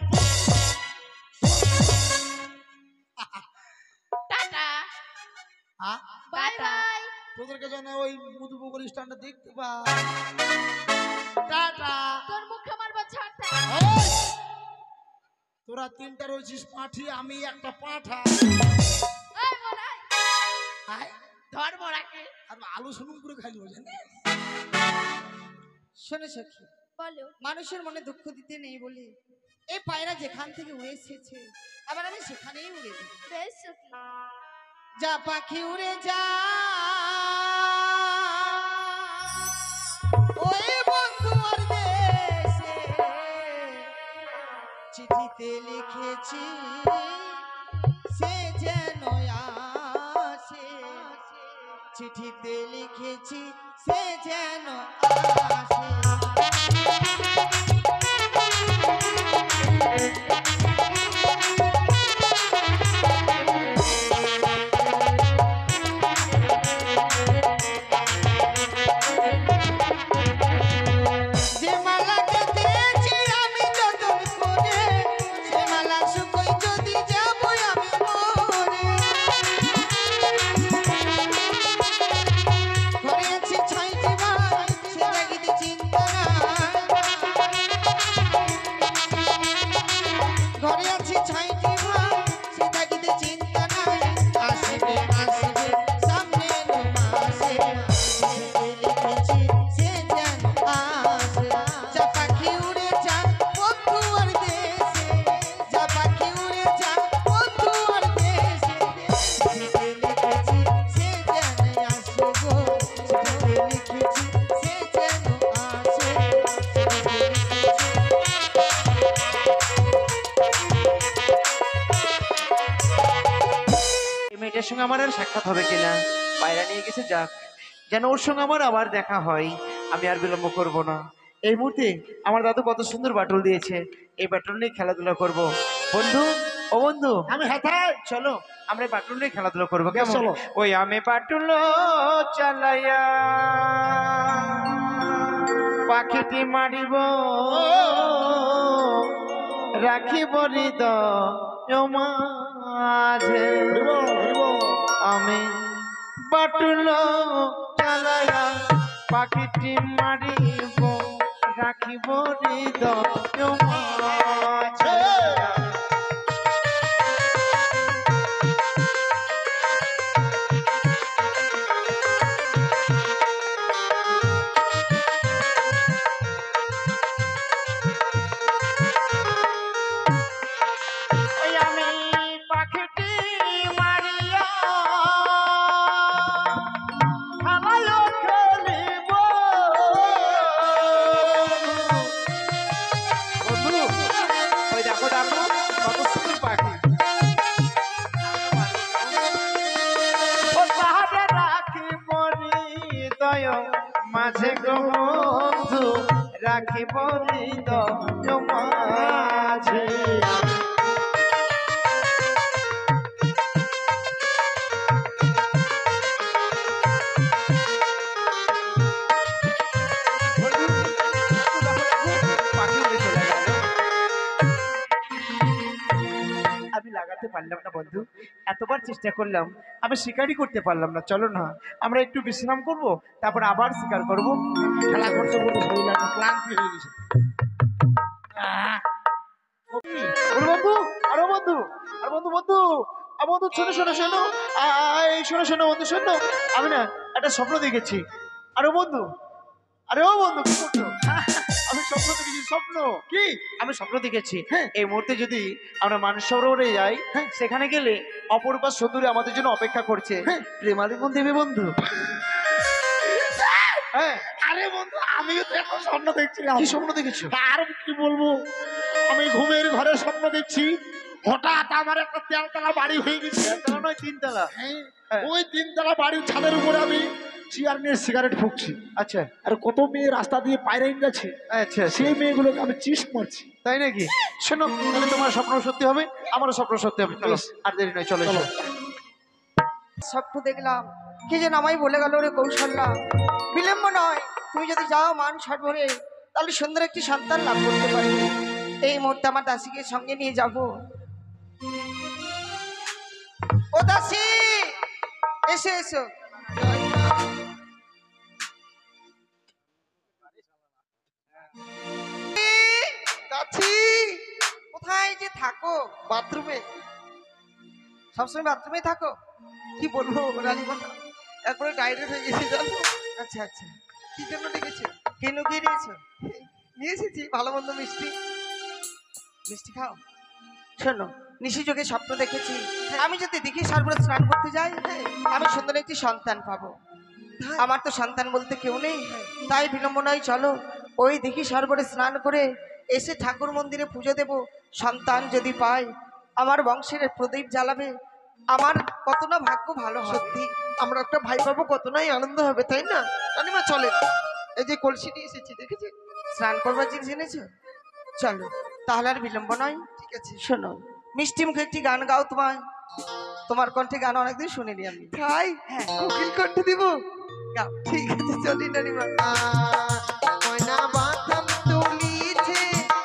টাটা হ্যাঁ বাই বাই তোদেরকে যেন ওই মধুপুকুর স্ট্যান্ডে দেখতে পা। টাটা। তোর মুখে মারবো ছাড়টা ওই! তোরা 3টা রয়েছিস পাঁঠি, আমি একটা পাঁঠা। এই বলাই আয়, ধর মরাকে। আর আলু সুনুম করে খাইলো জানিস? শোনো সখী, বলো মানুষের মনে দুঃখ দিতে নেই বলে এই পায়রা যেখান থেকে উড়ে এসেছে আবার আমি সেখানেই উড়ে দেব। বেশ সখী যা পাখি উড়ে যা, ওই বন্ধু আর দেশে চিঠিতে লিখেছি সে যেন আসে, চিঠিতে লিখেছি সে যেন আসে। সঙ্গে আমার আর সাক্ষাৎ হবে কিনা। পায়রা নিয়ে গেছে, যাক, যেন ওর সঙ্গে আমার আবার দেখা হয়। আমি আর বিলম্ব করব না। এই মুহূর্তে আমার দাদু কত সুন্দর বাটুল দিয়েছে, এই বাটুল নিয়ে খেলাধুলা করব। বন্ধু, ও বন্ধু, আমি হাতাই চলো আমরা এই বাটুল নিয়ে খেলাধুলা করবো, বেশ, কেমন? চলো। ওই আমি বাটুল চালাইয়া পাখিটি মারিব, রাখিব হৃদয় মাঝে। আমি বাটুল চালাইয়া পাখিটি মারিব, রাখিব হৃদয় মাঝে। ওই আমি পাখিটি মারিয়া খেলায়ও খেলিব। বন্ধু, ওই দেখো দেখো কত সুন্দর পাখি। ও তাহারে রাখিব হৃদয় মাঝে গো বন্ধু, রাখিব হৃদয় মাঝে। আমি লাগাতে পারলাম না বন্ধু, এতবার চেষ্টা করলাম, আমি শিকারই করতে পারলাম না। চলো না আমরা একটু বিশ্রাম করব, তারপর আবার শিকার করব। খেলা করতে করতে শরীর একটা ক্লান্তি হয়ে গেছে। ওরে বন্ধু, আরো বন্ধু, আর বন্ধু বন্ধু, আর বন্ধু, শোনো শোনো শোনো, এই শোনো শোনো বন্ধু, শোনো, আমি না একটা স্বপ্ন দেখেছি। আরে বন্ধু, আরে ও বন্ধু, কি করছো? আমি স্বপ্ন দেখেছি। স্বপ্ন কি? আমি স্বপ্ন দেখেছি এই মুহূর্তে যদি আমরা মানুষ সরোবরে যাই, সেখানে গেলে অপরূপা সুন্দরী আমাদের জন্য অপেক্ষা করছে। প্রেমালিঙ্গন দেবে বন্ধু। হ্যাঁ, আরে বন্ধু, আমিও তো এখন স্বপ্ন দেখছিলাম। কি স্বপ্ন দেখেছো? আর কি বলবো, আমি ঘুমের ঘরে স্বপ্ন দেখছি, হঠাৎ আমার একটা তেলতলা বাড়ি হয়ে গেছে। একতলা নয়, তিনতলা। হ্যাঁ, হ্যাঁ। ওই তিনতলা বাড়ির ছাদের উপরে আমি চেয়ার নিয়ে সিগারেট ফুঁকছি, আচ্ছা আর কত মেয়ে রাস্তা দিয়ে পায়রাইন গেছে, আচ্ছা, সেই মেয়েগুলোকে আমি চিস মারছি। তাই নাকি? শোনো, তাহলে তোমার স্বপ্ন সত্যি হবে, আমারও স্বপ্ন সত্যি হবে। চলো, বেশ। আর দেরি নয়, চলো চলো। এসো। স্বপ্ন দেখলাম, কে যেন আমায় বলে গেল রে কৌশল্যা, বিলম্ব নয়, তুমি যদি যাও মান সরবরে, তাহলে সুন্দর একটি সন্তান লাভ করতে পারবে। এই মুহূর্তে আমার দাসীকে সঙ্গে নিয়ে যাব। ও দাসী, এসো এসো। দাসী, কোথায় যে থাকো? বাথরুমে? সবসময় বাথরুমে থাকো? কি বলবো রানী কথা, একবারে ডাইরেক্ট হয়ে গেছে জানো। আচ্ছা আচ্ছা, কি জন্য ডেকেছো? কেন কি নিয়েছো? নিয়ে এসেছি ভালো মন্দ মিষ্টি। মিষ্টি খাও। শোনো, নিশি যোগে স্বপ্ন দেখেছি, আমি যদি দিঘি সাগরে স্নান করতে যাই, আমি সুন্দর একটি সন্তান পাবো। আমার তো সন্তান বলতে কেউ নেই, তাই বিলম্ব নয়, চলো ওই দিঘি সরোবরে স্নান করে এসে ঠাকুর মন্দিরে পুজো দেব। সন্তান যদি পাই, আমার বংশের প্রদীপ জ্বালাবে, আমার কত না ভাগ্য ভালো হবে। সত্যি আমরা একটা ভাই পাবো, কত নাই আনন্দ হবে, তাই না রানীমা? চলে, এই যে কলসিটি এসেছি, দেখেছি স্নান করবার জিনিস এনেছো, চলো তাহলে আর বিলম্ব নয়। ঠিক আছে, শোনো, মিষ্টি মুখে একটি গান গাও। তোমার কণ্ঠে গান অনেকদিন শুনিনি আমি। তাই? হ্যাঁ, কোকিল কণ্ঠে দিব, গাও। ঠিক আছে, চলি রানীমা। ময়না বাঁধন তুলিছে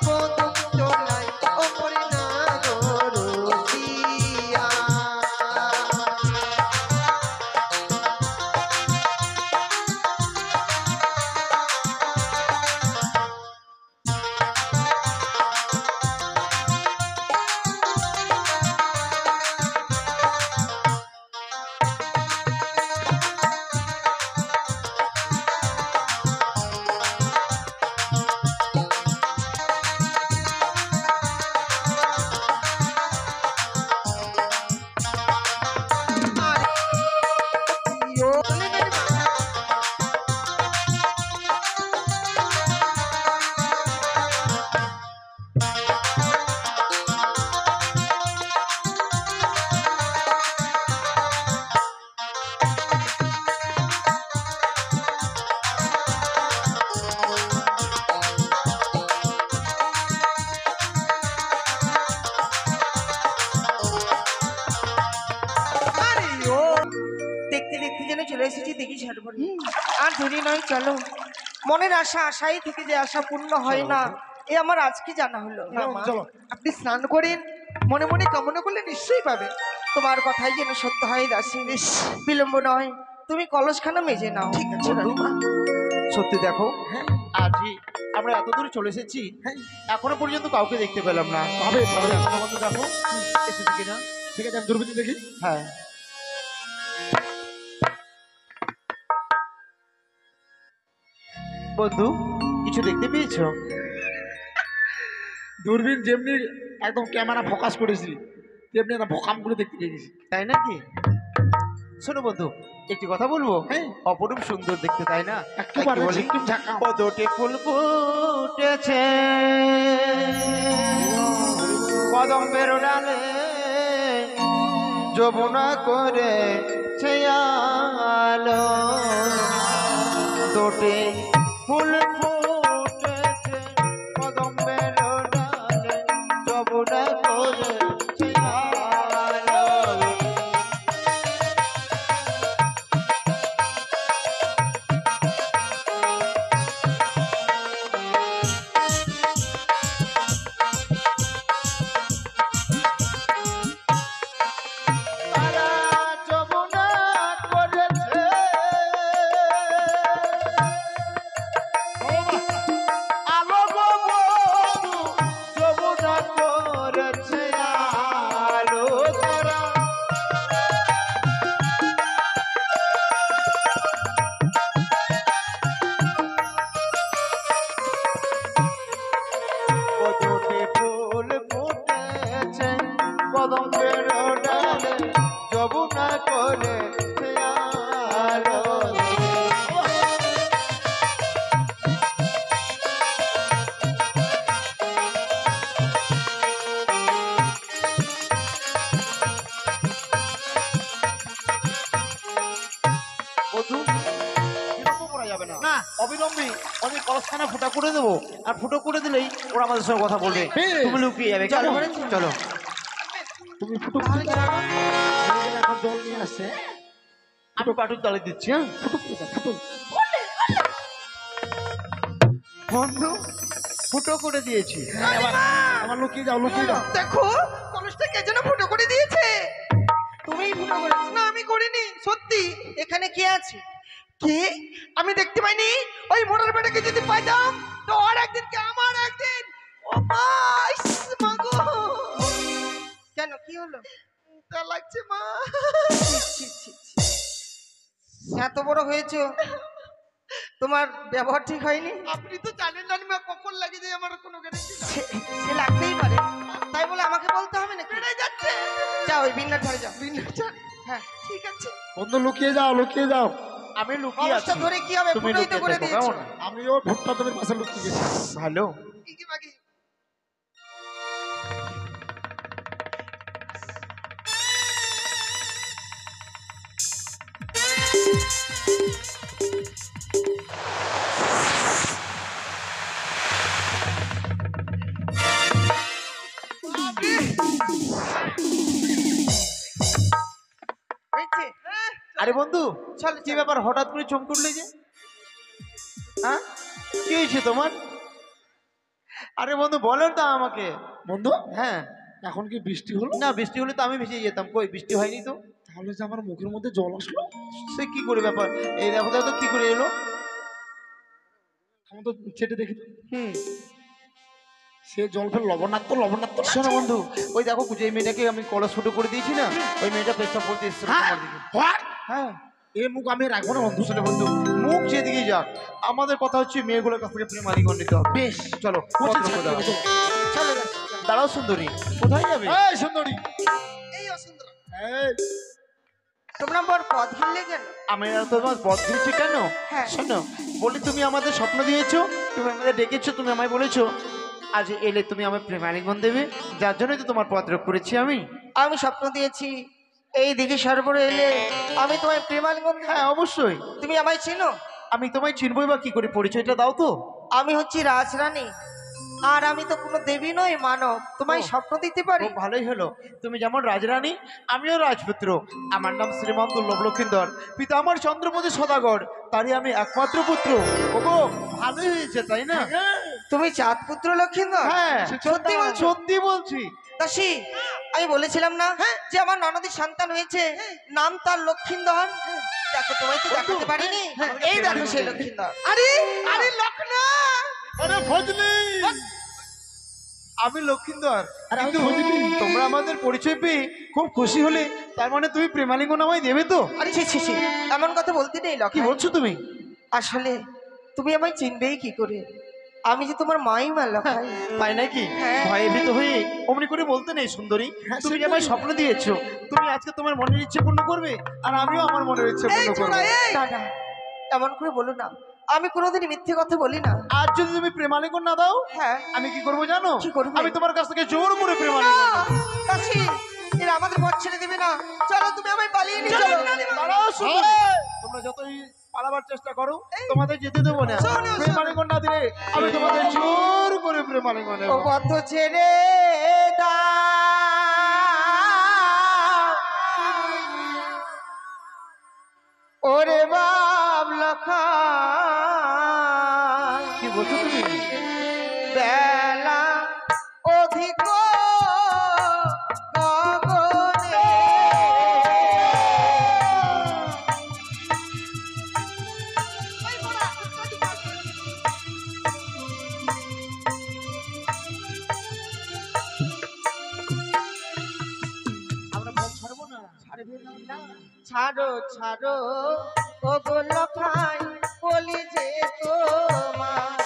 কদম তলায়, ওপরে না গো রসিয়া। করে আর দেরি নয়, চলো। মনের আশা আশাই থেকে যে আশা পূর্ণ হয় না, এ আমার আজকে জানা হলো। না, মা, চলো। আপনি স্নান করেন, মনে মনে কামনা করলে নিশ্চয়ই পাবেন। তোমার কথাই যেন সত্য হয় দাসী। বিলম্ব নয়, তুমি কলসখানা মেজে নাও। ঠিক আছে বন্ধু, রানীমা। সত্যি দেখো, হ্যাঁ আজই আমরা এত দূর চলে এসেছি, হ্যাঁ এখনো পর্যন্ত কাউকে দেখতে পেলাম না। তবে তবে এখনো পর্যন্ত দেখো এসেছে কিনা। ঠিক আছে, আমি দূরবীন দেখি। হ্যাঁ, বন্ধু কিছু দেখতে পেয়েছো? দূরবীন যেমনি একদম ক্যামেরা ফোকাস করেছি, তেমনি একটা ভকাম করে দেখতে পেয়ে গেছি। তাই নাকি? শোনো বন্ধু, একটি কথা বলবো। হ্যাঁ। অপরূপ সুন্দর দেখতে, তাই না? একেবারে তাই কি বলি? ঝিমঝিম ঝাঁকাও। পদটে ফুল ফুটেছে কদম্বের ডালে, যমুনা করে আলো, দোটে ফুল ফুটেছে কদম্বের ডালে, যমুনা করে আলো। তারা যমুনা করেছে আলো গো বন্ধু, যমুনা করেছে আলো। তারা কদমে ফুল ফুটেছে কদম্বের ডালে, যমুনা করেছে আলো। বন্ধু, বিলম্ব করা যাবে না। না। অবিলম্বে আমি কলসখানা ফুটা করে দেবো, আর ফুটো করে দিলেই ওরা আমাদের সঙ্গে কথা বলবে। বেশ। তুমি লুকিয়ে যাবে। চলো, কেমন? চলো। তুমি ফুটো এখন জল নিয়ে আসছে। আমি পাটুর তালে দিচ্ছি। হ্যাঁ ফুটো করে দাও, ফুটো। বন্ধু, ফুটো করে দিয়েছি। আমার লুকিয়ে যাও, লুকিয়ে যাও। দেখো কলসটা কে যেন ফুটো করে দিয়েছে। তুমিই ফুটো করেছো? না আমি করিনি, সত্যি। এখানে কে আছে? কে? আমি দেখতে পাইনি। ওই মোটর বেটাকে যদি পাইতাম তো আর একদিন কি আমার একদিন। ও মা, ইস, মা গো, কেন, কি হলো? তা লাগছে মা। ছি, ছি, ছি। এত বড় হয়েছো, তোমার ব্যবহার ঠিক হয়নি। আপনি তো জানেন রানীমা কখন লাগে যে আমার কোনো গ্যারান্টি না। সে লাগতেই পারে, তাই বলে আমাকে বলতে হবে নাকি? বেড়ে যাচ্ছে। যাও ওই বিন্নার ঘরে যাও। বিনাটা। হ্যাঁ, ঠিক আছে। বন্ধু লুকিয়ে যাও, লুকিয়ে যাও। আমি লুকিয়ে আছি, কলসটা ধরে কি হবে? তুমি ফুটোই তো লুকিয়ে করে থেকো, দিয়েছো। কেমন? আমিও ভুট্টা তোমার পাশে লুকিয়ে গেছি। ভালো। ইকি বাকি। হয়েছে? আরে বন্ধু, চল, কি ব্যাপার হঠাৎ করে চমকে উঠলে যে? হ্যাঁ, কি হয়েছে তোমার? আরে বন্ধু বলেন তো আমাকে। বন্ধু হ্যাঁ। এখন কি বৃষ্টি হলো? না, বৃষ্টি হলে তো আমি ভেসে যেতাম, কই বৃষ্টি হয়নি তো। তাহলে যে আমার মুখের মধ্যে জল আসলো। সে কি করে ব্যাপার? এই দেখো দেখো তো কি করে এলো। আমি তো চেটে দেখি তো। হুম। সে জল ফেল লবণাক্ত লবণাক্ত লাগছে। শোনো বন্ধু, ওই দেখো যে মেয়েটাকে আমি কলস ফুটো করে দিয়েছি না, ওই মেয়েটা পেশা পড়তে এসেছিল হ্যাঁ, তোমার দিকে। what? হ্যাঁ। এ মুখ আমি রাখবো না বন্ধু। শোনো বন্ধু, মুখ যেদিকে যাক, আমাদের কথা হচ্ছে মেয়েগুলোর কাছ থেকে প্রেম আলিঙ্গন নিতে হবে। বেশ। চলো, বসে পত্র চলো, দাও। চলো। চলো যাও। দাঁড়াও সুন্দরী, কোথায় যাবে? এই সুন্দরী, এই অসুন্দর। এই তোমরা বর পথ হিললে কেন? আমি আর তোমার পথ দিচ্ছি কেন? হ্যাঁ। শোনো, বলি তুমি আমাদের স্বপ্ন দিয়েছো, তুমি আমাদের ডেকেছো, তুমি আমায় বলেছো আজ এলে তুমি আমার প্রেম আলিঙ্গন দেবে, যার জন্যই তো তোমার পথ রোধ করেছি আমি। আমি স্বপ্ন দিয়েছি এই দিকে সরবরে এলে আমি তোমায় প্রেমালিঙ্গন দেব। হ্যাঁ অবশ্যই। তুমি আমায় চেনো? আমি তোমায় চিনবই বা কি করে, পরিচয়টা দাও তো। আমি হচ্ছি রাজরানী আর আমি তো কোনো দেবী নই, মানব। তোমায় ও। স্বপ্ন দিতে পারি? খুব ভালোই হলো, তুমি যেমন রাজরানী আমিও রাজপুত্র। আমার নাম শ্রীমান দুর্লভ লক্ষিন্দর, পিতা আমার চন্দ্রপতি সদাগর, তারই আমি একমাত্র পুত্র। ওগো, ভালোই হয়েছে তাই না? তুমি চাঁদ পুত্র লক্ষিন্দর? হ্যাঁ, সত্যি বলছো? সত্যি বলছি। দাসী, আমি বলেছিলাম না যে আমার ননদীর সন্তান হয়েছে, নাম তার লক্ষিন্দর। দেখো, তোমায় তো দেখাতে পারিনি, এই দেখো সেই লক্ষিন্দর। আরে আরে লক্ষণা, আরে ফজলি, আমি লক্ষিন্দর। কিন্তু তোমরা আমাদের পরিচয় পেয়ে খুব খুশি হলে, তার মানে তুমি প্রেমালিঙ্গন আমায় দেবে তো? আরে ছি ছি ছি, এমন কথা বলতে নেই কি লক্ষণ। বলছো তুমি? আসলে তুমি আমায় চিনবেই কি করে? আমি যে তোমার মাই মা লক্ষণ। তাই নাকি? হ্যাঁ। ভয়ে ভীত হয়ে অমনি করে বলতে নেই সুন্দরী। তুমি যে আমায় স্বপ্ন দিয়েছো, তুমি আজকে তোমার মনের ইচ্ছে পূর্ণ করবে, আর আমিও আমার মনের ইচ্ছে পূর্ণ করবো। দাদা, এমন করে বলো না, আমি কোনোদিনই মিথ্যে কথা বলি না। আর যদি তুমি প্রেমালিঙ্গন না দাও, হ্যাঁ, আমি কি করবো জানো? কি করবে? আমি তোমার কাছ থেকে জোর করে প্রেমালিঙ্গন নেবো। দাসী, এরা আমাদের পথ ছেড়ে দেবে না। চলো, তুমি আমায় পালিয়ে নিয়ে চলো। দাঁড়াও সুন্দরী, তোমরা যতই পালাবার চেষ্টা করো, তোমাদের যেতে দেবো না। শোনো, প্রেমালিঙ্গন না দিলে আমি তোমাদের জোর করে প্রেমালিঙ্গন ও নেবো। পথ ছেড়ে দাও, ওরে বাপ লক্ষণ। কি বলছো তুমি? বেলা অধিক গগনে, আমরা পথ ছাড়বো না। ছাড়ো ছাড়ো ও গো লক্ষাই, বলি যে তোমার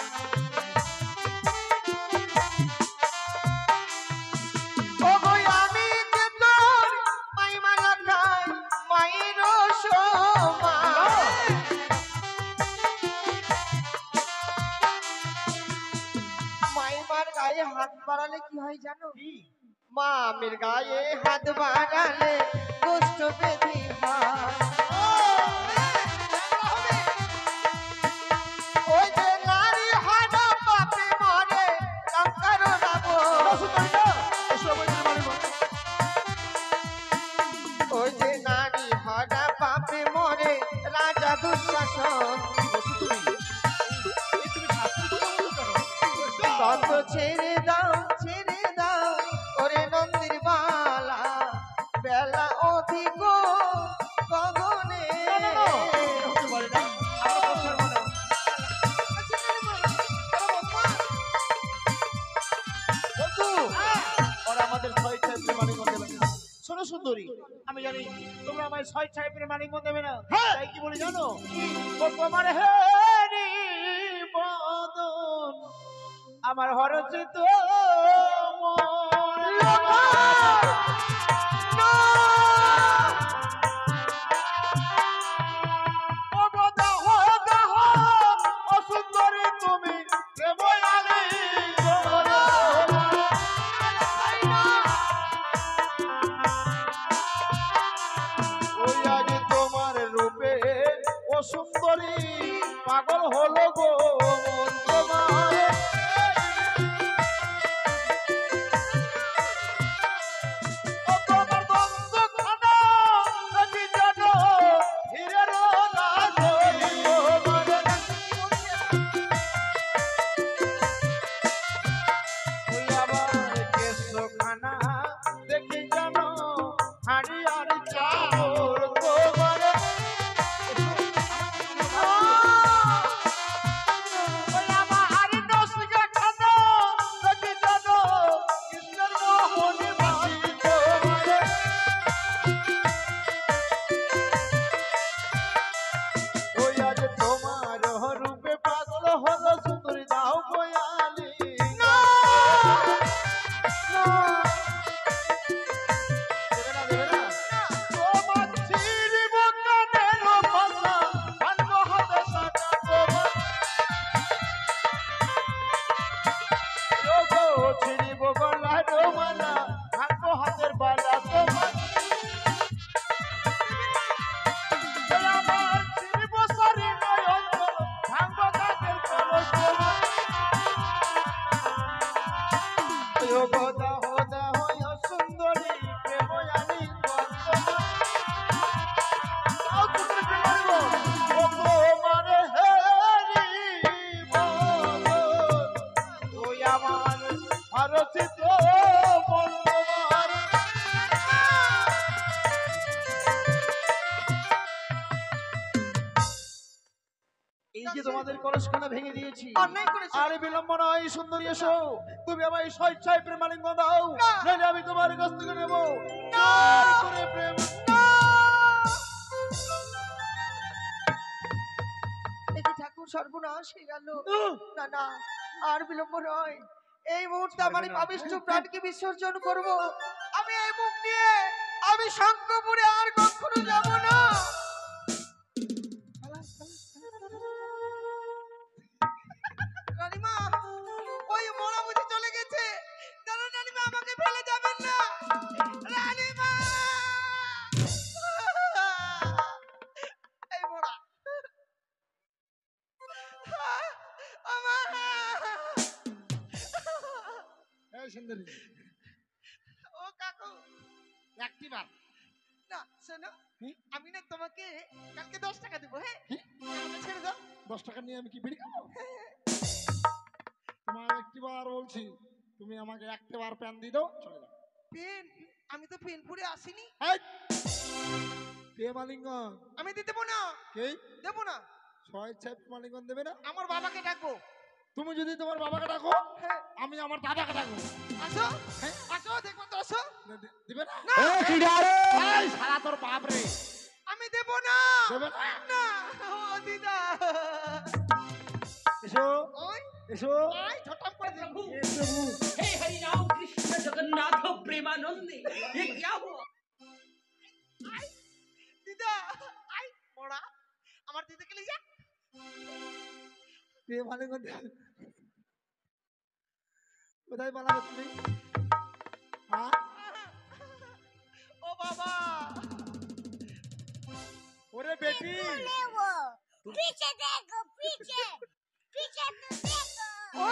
ও গো, আমি যে তোর মাইমা লক্ষাই, মায়ের সমান। মাইমার গায়ে হাত বাড়ালে কি হয় জানো? মামের গায়ে হাত বাড়ালে কষ্ট বেঁধে হয়। ওই যে নারী হানা পাপে মরে, লঙ্কার ওই যে নারী হানা পাপে মরে, রাজা দুঃশাসন। কত ছেড়ে দাও ওরে নন্দীর বালা, বেলা অধিক গগনে। ওরা আমাদের স্বেচ্ছায় প্রেমালিঙ্গন দেবে না। শোনো সুন্দরী, আমি জানি তোমরা আমায় স্বেচ্ছায় প্রেমালিঙ্গন দেবে না, তাই কি বলি জানো? ও তোমার হেরি বদন আমার হরচিত সুন্দরী, তুমি ওই আগে তোমার রূপে ও সুন্দরী পাগল হলো গো মন তোমার। ও তোমার দ্বন্দ্বখানা দেখি যেন হীরের গাছরি তোমার। ওই আবার কেশখানা দেখি যেন হাড়ি আর চাদর তোমার। কলসখানা ভেঙে দিয়েছি। অন্যায় করেছো। আর বিলম্ব নয় সুন্দরী, এসো। তুমি আমায় স্বেচ্ছায় প্রেমালিঙ্গন দাও, নইলে আমি তোমার কাছ থেকে নেব জোর করে প্রেম। দেখি ঠাকুর সর্বনাশ হয়ে গেল। না না, আর বিলম্ব নয়। এই মুহূর্তে আমার এই পাপিষ্ঠ প্রাণকে বিসর্জন করব। আমি এই মুখ নিয়ে আমি শঙ্করপুরে আর কখনো যাব না। রানীমা, ওই মরা বুঝি চলে গেছে। দাদা রানীমা, আমাকে ফেলে যাবেন না। রানীমা, এই মরা আমার। এই সুন্দরী, ও কাকু, একটিবার না শোনো, আমি না তোমাকে কালকে 10 টাকা দেবো। হ্যাঁ, আমাকে ছেড়ে দাও। 10 টাকা নিয়ে আমি কি বিড়ি খাবো? তোমার একটিবার বলছি, তুমি আমাকে একটিবার প্যান দিয়ে দাও, চলে যাও। পেন? আমি তো পেন পরে আসিনি। এই, প্রেমালিঙ্গন আমি দিতে দেবো না, কে? দেবো না। স্বেচ্ছায় প্রেমালিঙ্গন দেবে না? আমার বাবাকে ডাকবো। তুমি যদি তোমার বাবাকে ডাকো, হ্যাঁ, আমি আমার দাদাকে ডাকবো। আসো, আসো, দেখবো তো, আসো। দিবে না? না, এই শালা তোর বাপ রে, আমি দেবো না। দেবে না? না, ও দিদা। এসো ওই, এসো। আই ঝটাম করে দেবো। प्रभु हे हरि राम कृष्ण जगन्नाथ प्रेमानंदी ये क्या हुआ? আই, দিদা, আই মোড়া, আমার দিদাকে নিয়ে যা। প্রেমালিঙ্গন দেবে। কোথায় পালাবে তুমি? হ্যাঁ, ও বাবা, ওরে বেটি, ले वो पीछे देखो, पीछे पीछे तो देखो। ও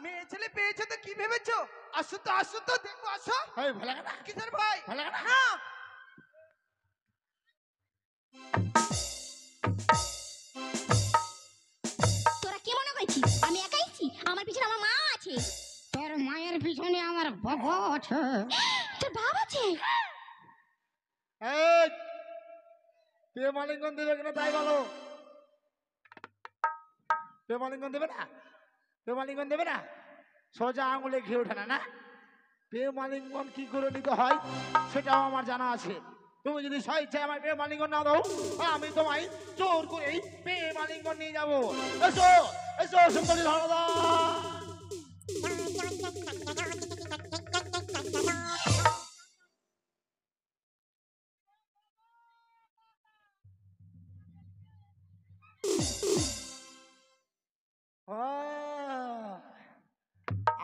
মেয়ে ছেলে পেয়েছো তো কি ভেবেছো? আসো তো, আসো তো, দেখো, আসো। এই ভালো লাগে না? কিসের ভাই? ভালো লাগে না? না, তোরা কি মনে করছিস আমি একাইছি? আমার পিছনে আমার মা আছে। তোর মায়ের পিছনে আমার বাবা আছে। তোর বাবা আছে? এই, প্রেমালিঙ্গন দেবে কিনা তাই বলো। প্রেমালিঙ্গন দেবে না? প্রেমালিঙ্গন দেবে না? সোজা আঙুলে ঘিরে ওঠে না, না? প্রেমালিঙ্গন কি করে নিতে হয় সেটাও আমার জানা আছে। তুমি যদি স্বেচ্ছায় আমার প্রেমালিঙ্গন না দাও, আমি তোমায় জোর করেই প্রেমালিঙ্গন নিয়ে যাবো। এসো এসো সুন্দরী ধরদা।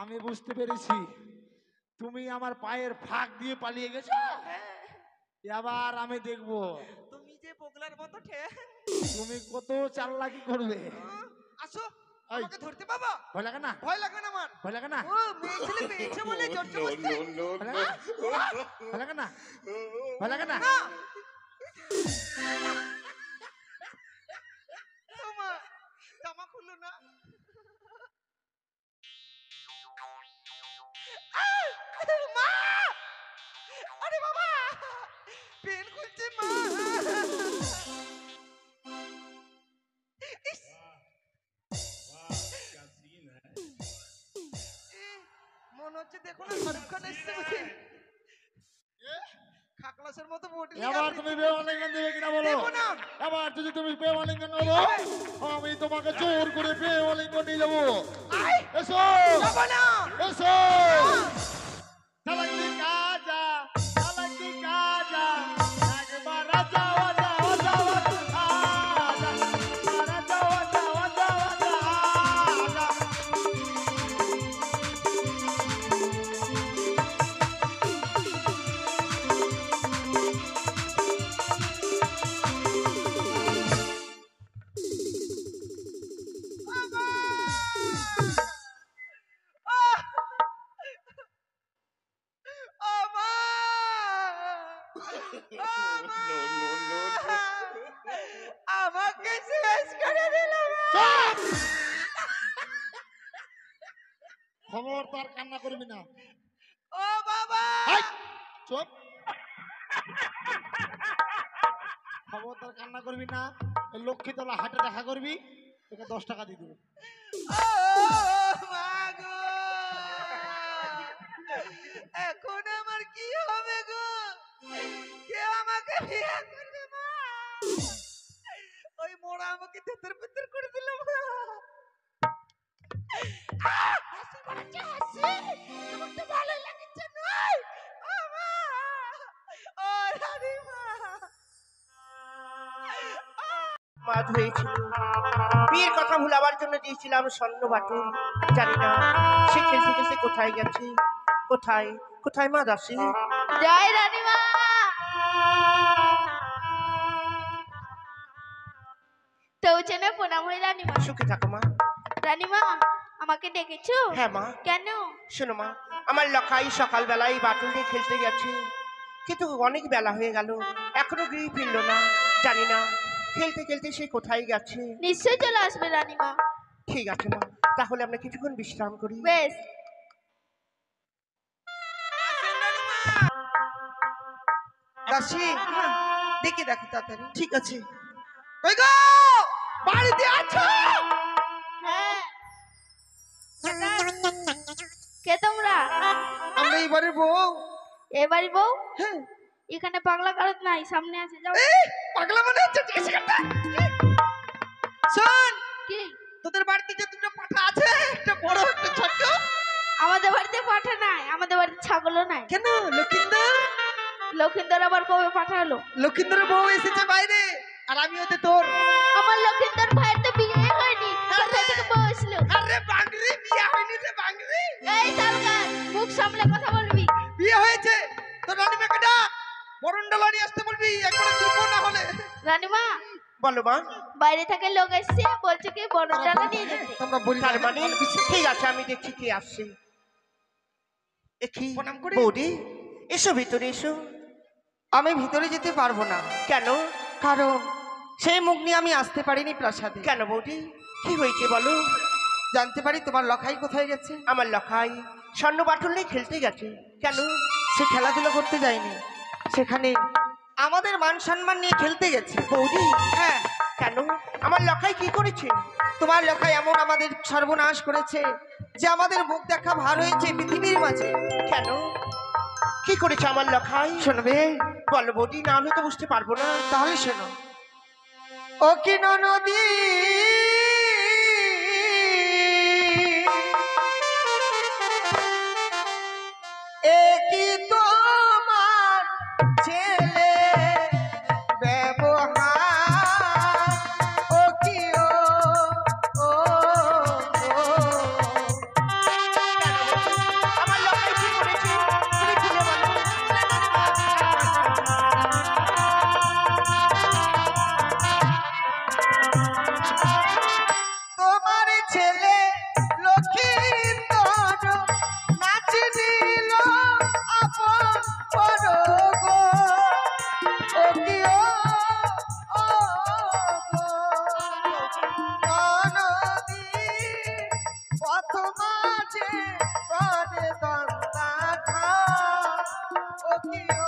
আমি বুঝতে পেরেছি, তুমি আমার পায়ের ফাঁক দিয়ে পালিয়ে গেছো। এবার আমি দেখবো তুমি যে বগলার মতো ঠে। তুমি কত চালাকি করবে। আসো, এই। আমাকে ধরতে বাবা। ভয় লাগে না? ভয় লাগে না আমার। ভয় লাগে না? ও মেয়ে ছেলে পেয়েছে বলে জোর জবরদস্তি। ভয় লাগে না? ভয় লাগে না? ভয় লাগে না? না, ও মা, জামা খুললো না। মা, আরে বাবা, পেন খুলছে মা। ইস, মনে হচ্ছে দেখো না শাহরুখ খান এসছে বুঝি। খাকলাসের মতো বডি। এবার তুমি প্রেমালিঙ্গন দেবে কিনা বলো। দেবো না। এবার যদি তুমি প্রেমালিঙ্গন না দাও, আমি তোমাকে জোর করে প্রেমালিঙ্গন নিয়ে যাবো। আই, এসো যাবো না। এসো। চালাকি কাজা, চালাকি কাজা, একবার রাজা ওজা ওজা ওজা, রাজা ওজা ওজা ওজা। ও মা, আমাকে শেষ করে দিল। চুপ! খবরদার কান্না করবি না। ও বাবা, এই, চুপ! খবরদার কান্না করবি না। লক্ষ্মীতলা হাটে দেখা করবি, তোকে 10 টাকা দিয়ে দেবো। ও মা গো, এখন আমার কি হবে গো? কে আমাকে বিয়ে করবে মা? ওই মোড়া আমাকে তেতর পেতর করে দিল মা। হাসি মারছে হাসি, তোমার তো ভালো লাগছে নয়? ও মা, ও রানী মা। মাঝ হয়েছিল, বিয়ের কথা ভুলাবার জন্য দিয়েছিলাম স্বর্ণ বাটন। জানি না সে খেলতে খেলতে কোথায় গেছে। কোথায় কোথায় মা দাসী? জয় রানীমা। তৌচনে প্রণাম হই রানীমা। সুখে থাকো মা। রানীমা আমাকে ডেকেছো? হ্যাঁ মা। কেন? শোনো মা, আমার লখাই সকালবেলায় বাটুল দিয়ে খেলতে গেছে, কিন্তু অনেক বেলা হয়ে গেল, এখনো গৃহে ফিরলো না। জানি না খেলতে খেলতে সে কোথায় গেছে। নিশ্চয়ই চলে আসবে রানীমা। ঠিক আছে মা, তাহলে আমরা কিছুক্ষণ বিশ্রাম করি। বেশ। দাসী, দেখি দেখো তাড়াতাড়ি। ঠিক আছে। কই গো, বাড়িতে আছো? হ্যাঁ। কে তোমরা? আমরা এবারে বউ। এবারে বউ? হ্যাঁ। এখানে পাগলা কারত নাই, সামনে আছে, যাও। পাগলা মনে হচ্ছে, ঠিক আছে কাটা। শোন, কি? তোদের বাড়িতে যে দুটো পাঠা আছে, একটা বড় একটা ছোট। আমাদের বাড়িতে পাঠা নাই, আমাদের বাড়িতে ছাগলও নাই। কেন? লক্ষিন্দর, লক্ষিন্দর আবার কবে পাঠালো? লক্ষিন্দরের বউ এসেছে বাইরে, আর আমি হতে তোর। আমার লক্ষিন্দর ভাইয়ের তো বিয়ে হয়নি, কোথা থেকে বউ আসলো? আরে বাংরি, বিয়ে হয়নি রে বাংরি। এই তালগাছ, মুখ সামলে কথা বলবি। বিয়ে হয়েছে, তোর রানীমাকে ডাক, বরণ ডালা নিয়ে আসতে বলবি, একবার দিব না হলে। রানীমা, বলো মা। বাইরে থেকে লোক এসছে, বলছে কি বড় টাকা নিয়ে যেতে। তোমরা বলি তার মানে ঠিক আছে, আমি দেখছি কে আসছে। দেখি প্রণাম করি। বৌদি, এসো ভিতরে এসো। আমি ভিতরে যেতে পারবো না, কেন? কারণ সেই মুখ নিয়ে আমি আসতে পারিনি প্রাসাদে। কেন বৌদি, কি হয়েছে বলো? জানতে পারি তোমার লখাই কোথায় গেছে? আমার লখাই স্বর্ণ বাটুল নিয়ে খেলতে গেছে। কেন? সে খেলাধুলা করতে যায়নি, সেখানে আমাদের মান সম্মান নিয়ে খেলতে গেছে। বৌদি, হ্যাঁ। কেন? আমার লখাই কি করেছে? তোমার লখাই এমন আমাদের সর্বনাশ করেছে যে আমাদের মুখ দেখা ভার হয়েছে পৃথিবীর মাঝে। কেন? কি করেছে আমার লখাই? শুনবে? বলো বৌদি, না হলে তো বুঝতে পারবো না। তাহলে শোনো। ও কি নদী, এ কি তোমার ছেলে ব্যবহার? ও কি ও ও আমার লখাই কি করেছে তুমি খুলে বলো। তোমার ছেলে লক্ষিন্দর নাচ দিল আপন পর গো। ও কি ও গো, নদী পথ মাঝে করে দন্তা খা। ও কি ও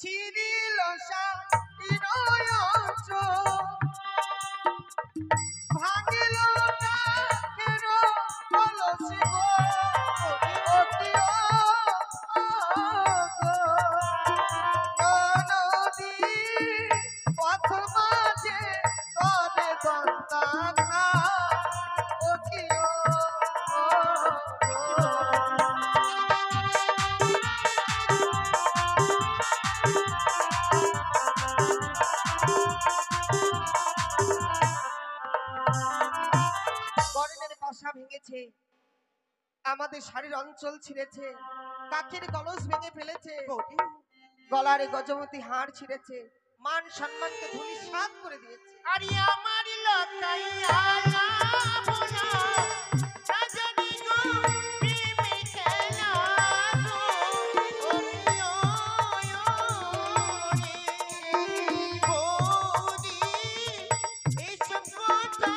ছিরিল সাইরয়চ, ভাঙিল ডাকের কলসি গো। ও কি গো, নদী পথ মাঝে করে দন্তা খা। ও কি বরণের পাশা ভেঙেছে, আমাদের শাড়ির অঞ্চল ছিঁড়েছে, কাকের কলস ভেঙে ফেলেছে, গলার গজমতি হাড় ছিঁড়েছে, মান সম্মানকে ধূলিসাৎ করে দিয়েছে। আরে আমার লখাই আলাবো না, না জানি গো প্রেমে খেলা গো। ও রে বৌদি, এসব কথা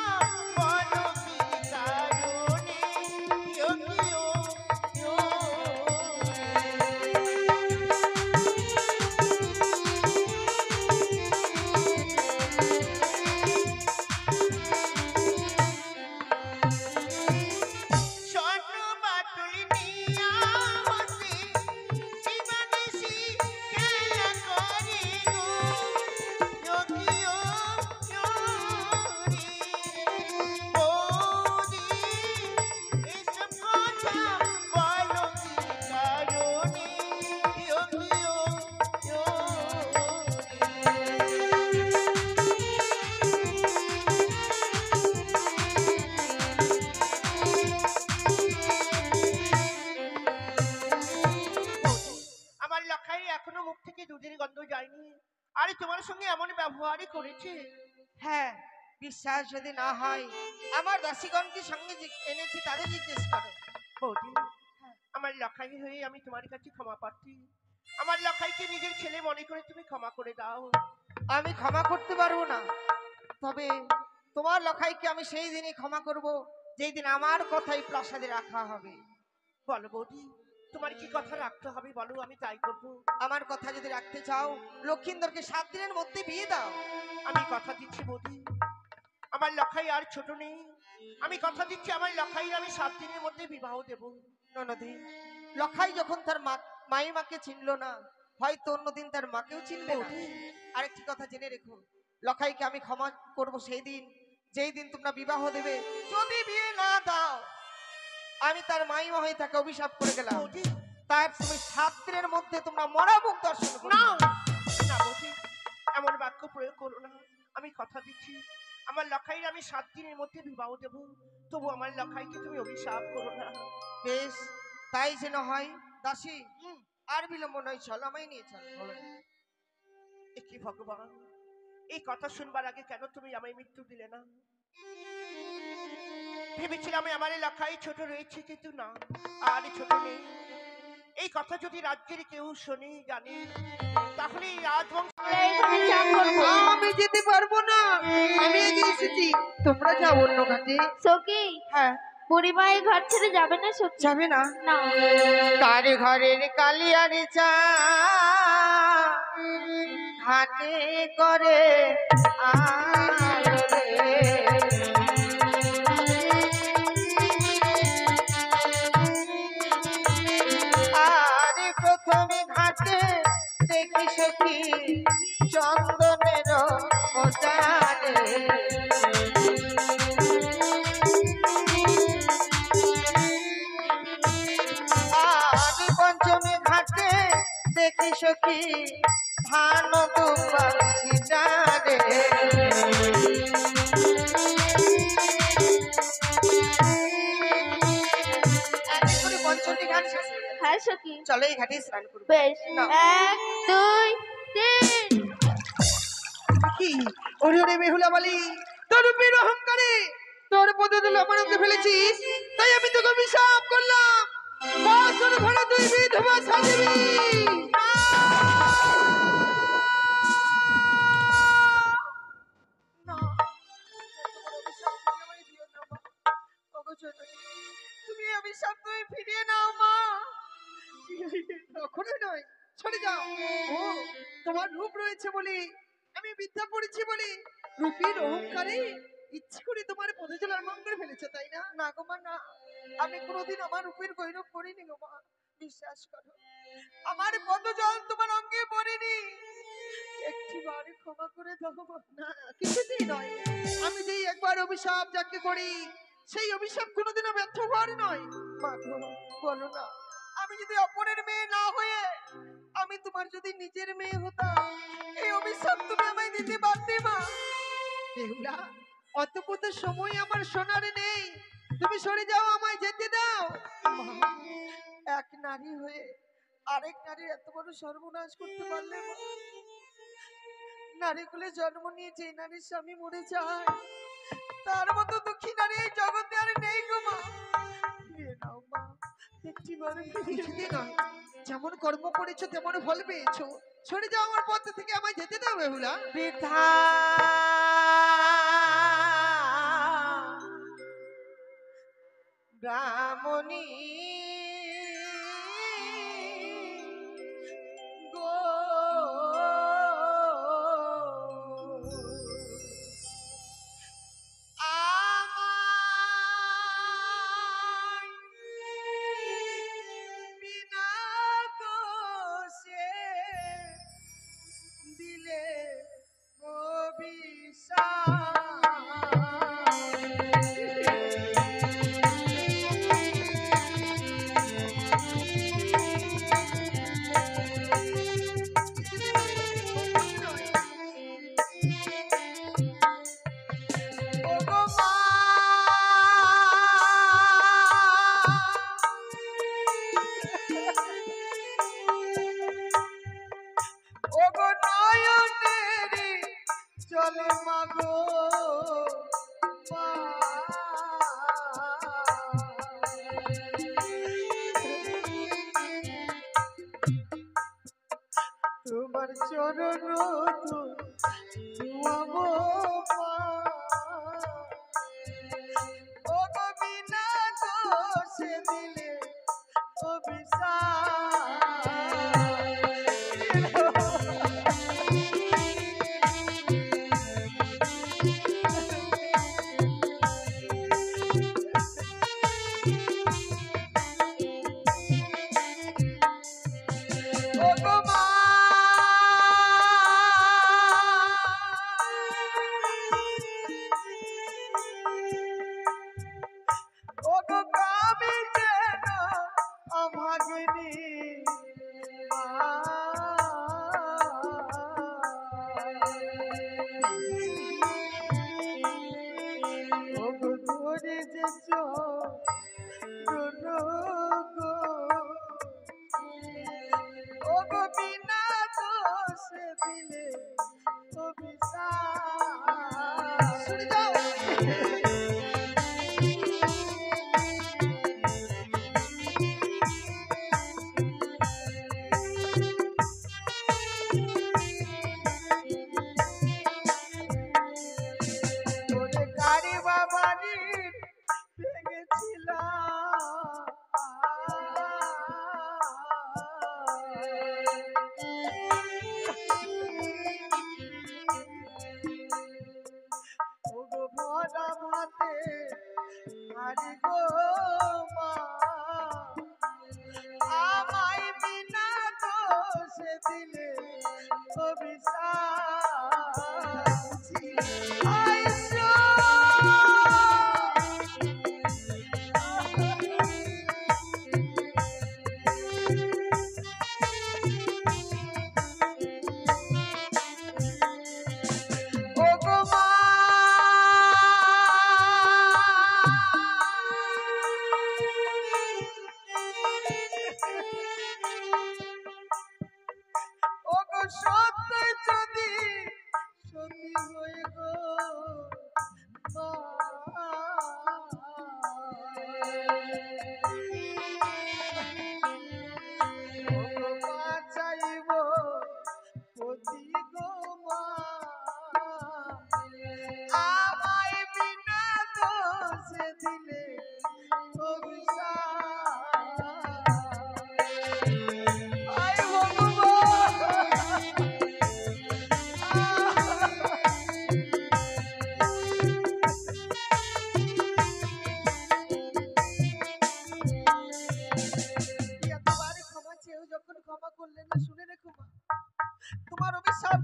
বলো মুখ থেকে দুধের গন্ধ যায়নি, আরে তোমার সঙ্গে এমন ব্যবহারই করেছে। হ্যাঁ, বিশ্বাস যদি না হয় আমার দাসীগণকে সঙ্গে এনেছি, তাদের জিজ্ঞেস করো। বৌদি, আমার লখাই হয়ে আমি তোমার কাছে ক্ষমা প্রার্থী। আমার লখাইকে নিজের ছেলে মনে করে তুমি ক্ষমা করে দাও। আমি ক্ষমা করতে পারবো না, তবে তোমার লখাইকে আমি সেই দিনই ক্ষমা করব যেই দিন আমার কথাই প্রাসাদে রাখা হবে। বলো বৌদি, তোমার কি কথা রাখতে হবে বলো, আমি তাই করবো। আমার কথা যদি রাখতে চাও, লক্ষিন্দরকে 7 দিনের মধ্যে বিয়ে দাও। আমি কথা দিচ্ছি বৌদি, আমার লখাই আর ছোট নেই। আমি কথা দিচ্ছি আমার লখাই আমি 7 দিনের মধ্যে বিবাহ দেব। ননদী, লখাই যখন তার মাকে চিনলো না, হয়তো অন্যদিন তার মাকেও চিনবে না। আরেকটি কথা জেনে রেখো, লখাইকে আমি ক্ষমা করব সেই দিন যেই দিন তোমরা বিবাহ দেবে। যদি বিয়ে না দাও, আমি তার মাইমা হয়ে তাকে অভিশাপ করে গেলাম। তাই তুমি 7 দিনের মধ্যে তোমরা মরা মুখ দর্শন করো। না না বৌদি, এমন বাক্য প্রয়োগ করো না। আমি কথা দিচ্ছি আমার লখাইয়ের আমি 7 দিনের মধ্যে বিবাহ দেব, তবু আমার লখাইকে তুমি অভিশাপ করো না। বেশ, তাই যেন হয়। দাসী, আর বিলম্ব নয়, চলো, আমায় নিয়ে চল। এ কি ভগবান, এই কথা শুনবার আগে কেন তুমি আমায় মৃত্যু দিলে না? ভেবেছিলাম আমার লখাই ছোট রয়েছে, কিন্তু না, আর ছোট নেই। এই কথা যদি রাজ্যের কেউ শোনে জানে, তাহলে এই রাজবংশ আমি যেতে পারবো না, আমি এগিয়ে এসেছি, তোমরা যাও অন্য ঘাটে। সখী, হ্যাঁ, বুড়িমা এই ঘর ছেড়ে যাবে না সখী? যাবে না? না। কার ঘরের কালিয়ারে চা ঘাটে করে আলোরে, আর প্রথমে ঘাটে দেখি সখী চন্দনের মোটারে, আর পঞ্চমী ঘাটে দেখি সখী ধান দুপাল ছিটারে, পঞ্চমী ঘাট শেষ হয়ে গেল। হ্যাঁ সখী, চলো এই ঘাটে স্নান করবো। বেশ। না। 1 2 3। কি ওরে ওরে বেহুলা বালি, তোর বীর অহংকারে তোর পদধূলি আমার ওকে ফেলেছিস, তাই আমি তোকে অভিশাপ করলাম, বছর ভরে তুই বিধবা সাজবি। না, তোমার অভিশাপ তুমি আমায় দিও না মা। ওগো জননী, তুমি এই অভিশাপ তুমি ফিরিয়ে নাও মা। কখনোই নয়, সরে যাও। ও, তোমার রূপ রয়েছে বলে, আমি বিদ্যা পড়েছি বলে, রূপের অহংকারে ইচ্ছে করে তোমার পদজল অর্পণ করে ফেলেছে, তাই না? না গো মা, না, আমি কোনোদিন আমার রূপের গৌরব করিনি গো মা, বিশ্বাস করো, আমার পদজল তোমার অঙ্গে পড়েনি। একটিবার ক্ষমা করে দাও মা। না, কিছুতেই নয়, আমি যেই একবার অভিশাপ যাকে করি সেই অভিশাপ কোনোদিনও ব্যর্থ হওয়ার নয়। মা গো, বলো না, আমি যদি অপরের মেয়ে না হয়ে আমি তোমার যদি নিজের মেয়ে হতাম, এই অভিশাপ তুমি আমায় দিতে পারতে মা? বেহুলা, অত কত সময় আমার সোনারে নেই, তুমি সরে যাও, আমায় যেতে দাও। মা, এক নারী হয়ে আরেক নারীর এত বড় সর্বনাশ করতে পারলে মা? নারী কুলে জন্ম নিয়ে যে নারীর স্বামী মরে যায়, তার মতো দুঃখী নারী এই জগতে আর নেই গো মা। ফিরিয়ে নাও মা, একটিবার কিছুতেই নয়, যেমন কর্ম করেছো তেমন ফল পেয়েছো, সরে যাও আমার পথ থেকে, আমায় যেতে দাও বেহুলা। বৃথা ব্রাহ্মণী গো, বিনা দোষে দিলে অভিশাপ। তোমার চরণ ধুয়াবো মা। ও গো বিনা দোষে দিলে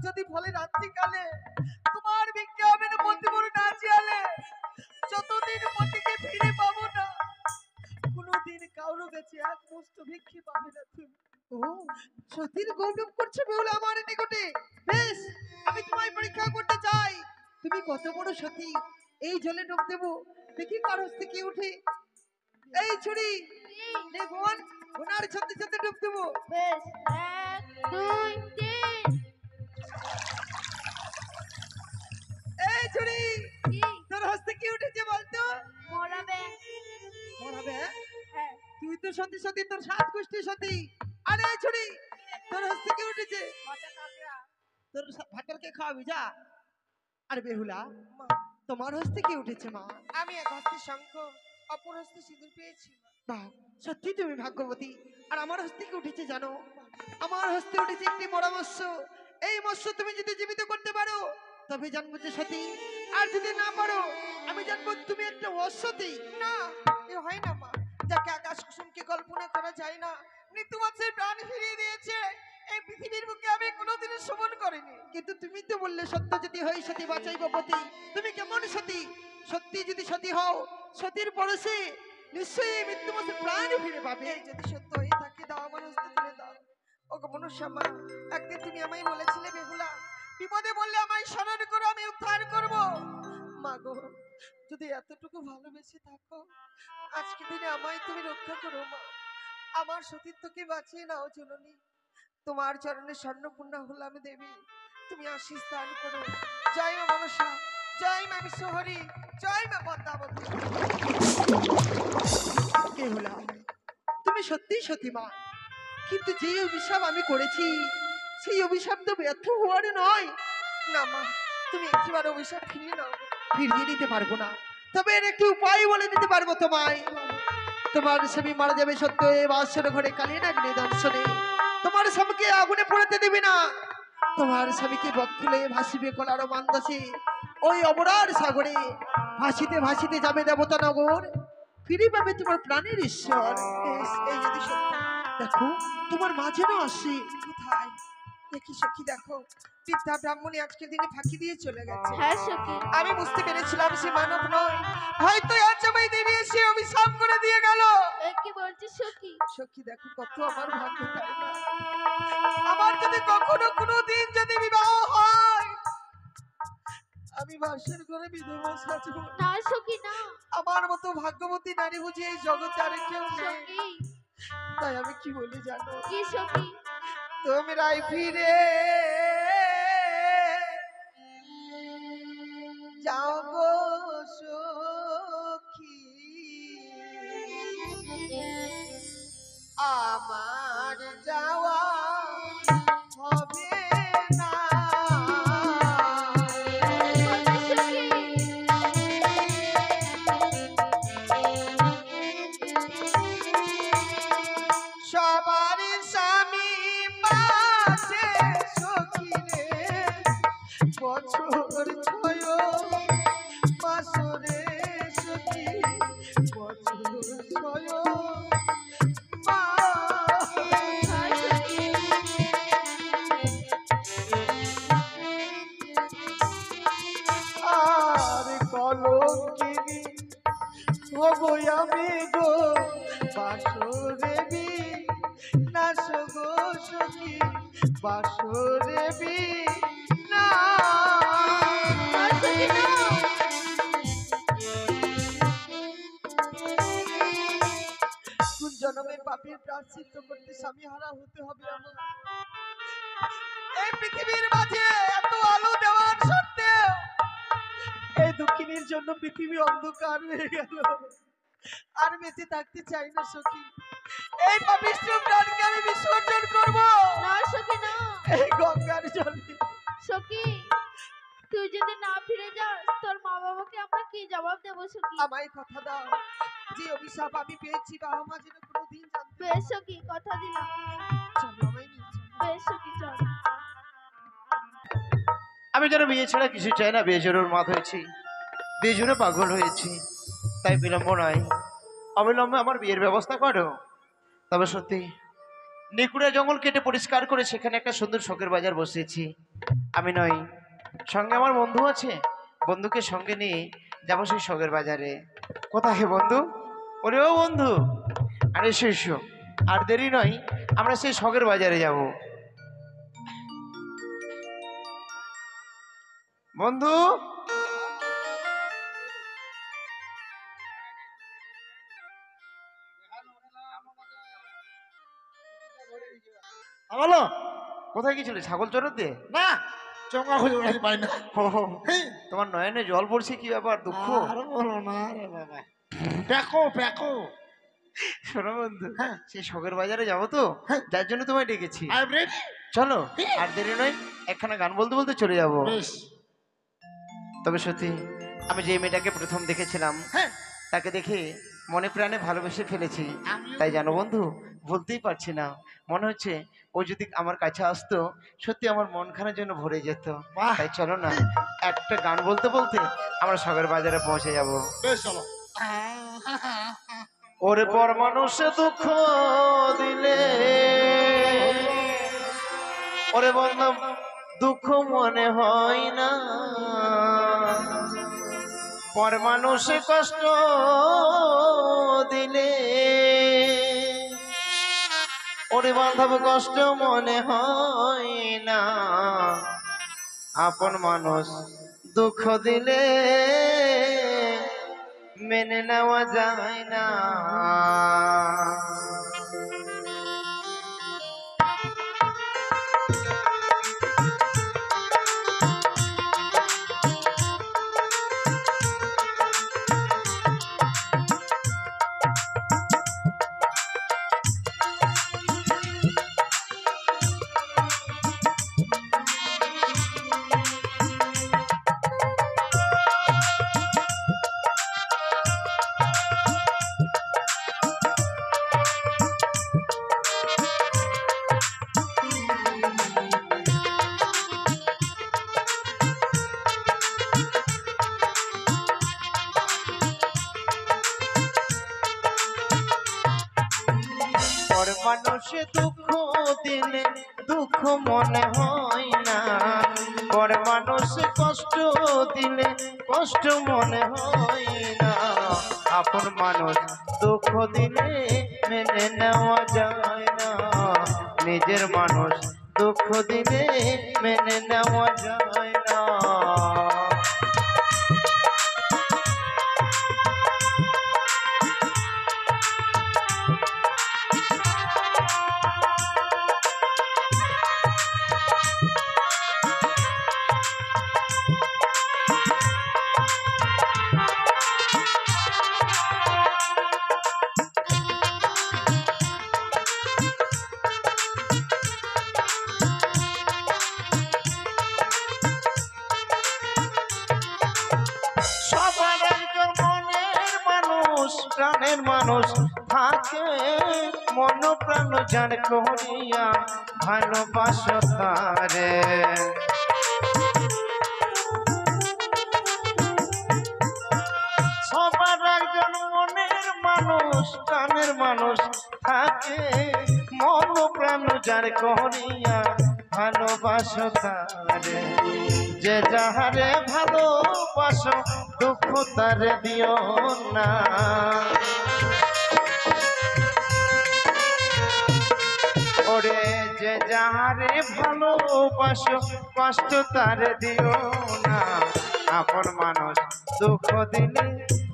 যদি ফলে রাত্রিকালে তোমার ভিক্ষা হবে না প্রতিমর না জিয়ালে যতদিন পতিকে ফিরে পাবো না কোনোদিন কারো কাছে এক মুষ্ট ভিক্ষে পাবে না তুমি। ও সতীর গৌরব করছে বেহুলা আমার নিকটে। বেশ আমি তোমায় পরীক্ষা করতে চাই তুমি কত বড় সতী। এই জলে ডুব দেবো দেখি কার হস্তে কি উঠে। এই ছুরি নে গোন গোনার সাথে সাথে ডুব দেবো। বেশ 1 2 3 এই ছুরি কি তোর হস্তে কি উঠেছে বলতো? মরাবে মরাবে হ্যাঁ তুই তো সতী সতী তোর 7 গোষ্ঠী সতী। আরে এই ছুরি তোর হস্তে কি উঠেছে? বাচ্চা কাকড়া তোর ভাতকে খাওয়াবি যা। আরে বেহুলা তোমার হস্তে কি উঠেছে মা? আমি এক হস্তে শঙ্খ অপর হস্তে সিঁদুর পেয়েছি মা। বাহ সত্যি তুমি ভাগ্যবতী। আর আমার হস্তে কি উঠেছে জানো? আমার হস্তে উঠেছে একটি বড় মৎস্য। এই মৎস্য তুমি যদি জীবিত করতে পারো তবে জানবো যে সতী, আর যদি না পারো আমি জানবো তুমি একটা অসতী। না এ হয় না মা, যাকে আকাশ কুসুমকে কল্পনা করা যায় না মৃত্যু মাছের প্রাণ ফিরিয়ে দিয়েছে এই পৃথিবীর বুকে আমি কোনোদিনও শোভন করিনি। কিন্তু তুমি তো বললে সত্য যদি হই সতী বাঁচাইব পতি। তুমি কেমন সতী? সত্যি যদি সতী হও সতীর পরশে নিশ্চয়ই এই মৃত্যু মাছের প্রাণ ফিরে পাবে। এই যদি সত্য হয়ে থাকে দাও আমার হস্তে তুলে দাও। ওগো মনুষ্যমা, একদিন তুমি আমায় বলেছিলে বেহুলা বিপদে বললে আমায় স্মরণ করো আমি উদ্ধার করব। মা গো যদি এতটুকু ভালোবেসে থাকো আজকে দিনে আমায় তুমি রক্ষা করো মা। আমার সতীত্বকে বাঁচিয়ে নাও জননী। তোমার চরণে স্বর্ণপূর্ণা হলাম দেবী, তুমি আশীষ দান করো। জয় মা মনসা, জয় মা বিশ্বহরি, জয় মা পদ্মাবতী। বেহুলা তুমি সত্যিই সতী মা, কিন্তু যে অভিশাপ আমি করেছি সেই অভিশাপ তো ব্যর্থ হওয়ার নয়। না মা, তুমি একবার অভিশাপ ফিরিয়ে নাও। ফিরিয়ে দিতে পারবো না, তবে এর একটি উপায় বলে দিতে পারবো তোমায়। তোমার স্বামী মারা যাবে সত্য, এ বাসর ঘরে কালিয়ে নাগিনী দর্শনে তোমার স্বামীকে আগুনে পোড়াতে দিবি না। তোমার স্বামীকে বক্ষলে ভাসিবে কলার মান্দাসে ওই অমরার সাগরে। ভাসিতে ভাসিতে যাবে দেবতা নগর, ফিরে পাবে তোমার প্রাণের ঈশ্বর। বেশ, এই যদি সত্য, দেখো তোমার মা যেন আসে। কোথায় দেখি সখী, দেখো বৃদ্ধা ব্রাহ্মণী আজকের দিনে ফাঁকি দিয়ে চলে গেছে। হ্যাঁ সখী, আমি বুঝতে পেরেছিলাম সে মানব নয়, হয়তো আচামাই দেবী এসে অভিশাপ করে দিয়ে গেল। কি বলছিস সখী? সখী দেখো কত আমার ভাগ্য, তাই না? আমার যদি কখনো কোনো দিন যদি বিবাহ হয়, আমি বাসর ঘরে বিধবা সাজবো। না সখী না। আমার মতো ভাগ্যবতী নারী বুঝি এই জগতে আর কেউ নেই। সখী, তাই আমি কি বলি জানো? কি সখী? তোমরাই ফিরে যাও গো সখী, আমার যাওয়া হবে না। সবার স্বামী পাশে সখী রে, বছর ছয় মাসরে সখী, বছর ছয় আর কলঙ্কিনী হবো আমি গো বাসরে বি নাশ গো সখী, বাসরে বি না। কোন জন্মের পাপের প্রায়শ্চিত্ত করতে স্বামী হারা হতে হবে আমার? এই পৃথিবীর মাঝে এত আলো দেওয়ার সত্ত্বেও এই দুঃখিনীর জন্য পৃথিবী অন্ধকার হয়ে গেল। আর বেঁচে থাকতে চাই না সখী, এই পবিত্র প্রাণকে আমি বিসর্জন করব। না সখী না। এই গঙ্গার জলে। সখী, তুই যদি না ফিরে যাস, তোর মা বাবাকে আমরা কি জবাব দেবো সখী? আমায় কথা দাও, যে অভিশাপ আমি পেয়েছি বাবা মা যেন কোনোদিন জানতে। বেশ সখী, কথা দিলাম। চলো আমায় নিয়ে চলো। বেশ সখী, চল। আমি যেন বিয়ে ছাড়া কিছু চাই না, বিয়ে জোরের মাত হয়েছি, বিয়ে জোরে পাগল হয়েছি। তাই বিলম্ব নয়, অবিলম্বে আমার বিয়ের ব্যবস্থা করো। তবে সত্যি নিকুড়ে জঙ্গল কেটে পরিষ্কার করে সেখানে একটা সুন্দর শখের বাজার বসিয়েছি। আমি নই, সঙ্গে আমার বন্ধু আছে, বন্ধুকে সঙ্গে নিয়ে যাবো সেই শখের বাজারে। কোথায় হে বন্ধু? ওরে ও বন্ধু, আরে এসো এসো, আর দেরি নয়, আমরা সেই শখের বাজারে যাব। বন্ধু, বলো। কোথায় গেছিলে? ছাগল চড়াতে? না, চমকা খুঁজে বেড়াতে পারি না। তোমার নয়নে জল পড়ছে, কি ব্যাপার? দুঃখ? আর বলো না রে বাবা, প্যাকো প্যাকো। শোনো বন্ধু, হ্যাঁ। সেই শখের বাজারে যাবো তো, যার জন্য তোমায় ডেকেছি। হাইব্রিড। চলো, আর দেরি নয়, একখানা গান বলতে বলতে চলে যাবো। বেশ। তবে সত্যি আমি যে মেয়েটাকে প্রথম দেখেছিলাম, হ্যাঁ, তাকে দেখে মনে প্রাণে ভালোবেসে ফেলেছি। আমিও। তাই জানো বন্ধু, ভুলতেই পারছি না। মনে হচ্ছে ও যদি আমার কাছে আসতো, সত্যি আমার মনখানা যেন ভরে যেত। বাহ। তাই চলো না, একটা গান বলতে বলতে আমরা শখের বাজারে পৌঁছে যাব। বেশ চলো। ওরে পর মানুষে দুঃখ দিলে, ওরে বন্ধু দুঃখ মনে হয় না, পর মানুষে কষ্ট দিলে, ওরে বান্ধব কষ্ট মনে হয় না, আপন মানুষ দুঃখ দিলে মেনে নেওয়া যায় না। মানুষে দুঃখ দিলে দুঃখ মনে হয় না, পর মানুষ কষ্ট দিলে কষ্ট মনে হয় না। আপন মানুষ দুঃখ দিলে মেনে নেওয়া যায় না, নিজের মানুষ দুঃখ দিলে মেনে নেওয়া যায় না। সবার একজন মনের মানুষ প্রাণের মানুষ থাকে, মন প্রাণ যার করিয়া ভালোবাসো তারে। সবার একজন মনের মানুষ প্রাণের মানুষ থাকে, মন প্রাণ যার করিয়া ভালোবাসো তারে। যে যাহারে ভালোবাসো দুঃখ তারে দিও না, ওরে যে যাহারে ভালোবাসো কষ্ট তারে দিও না। আপন মানুষ দুঃখ দিলে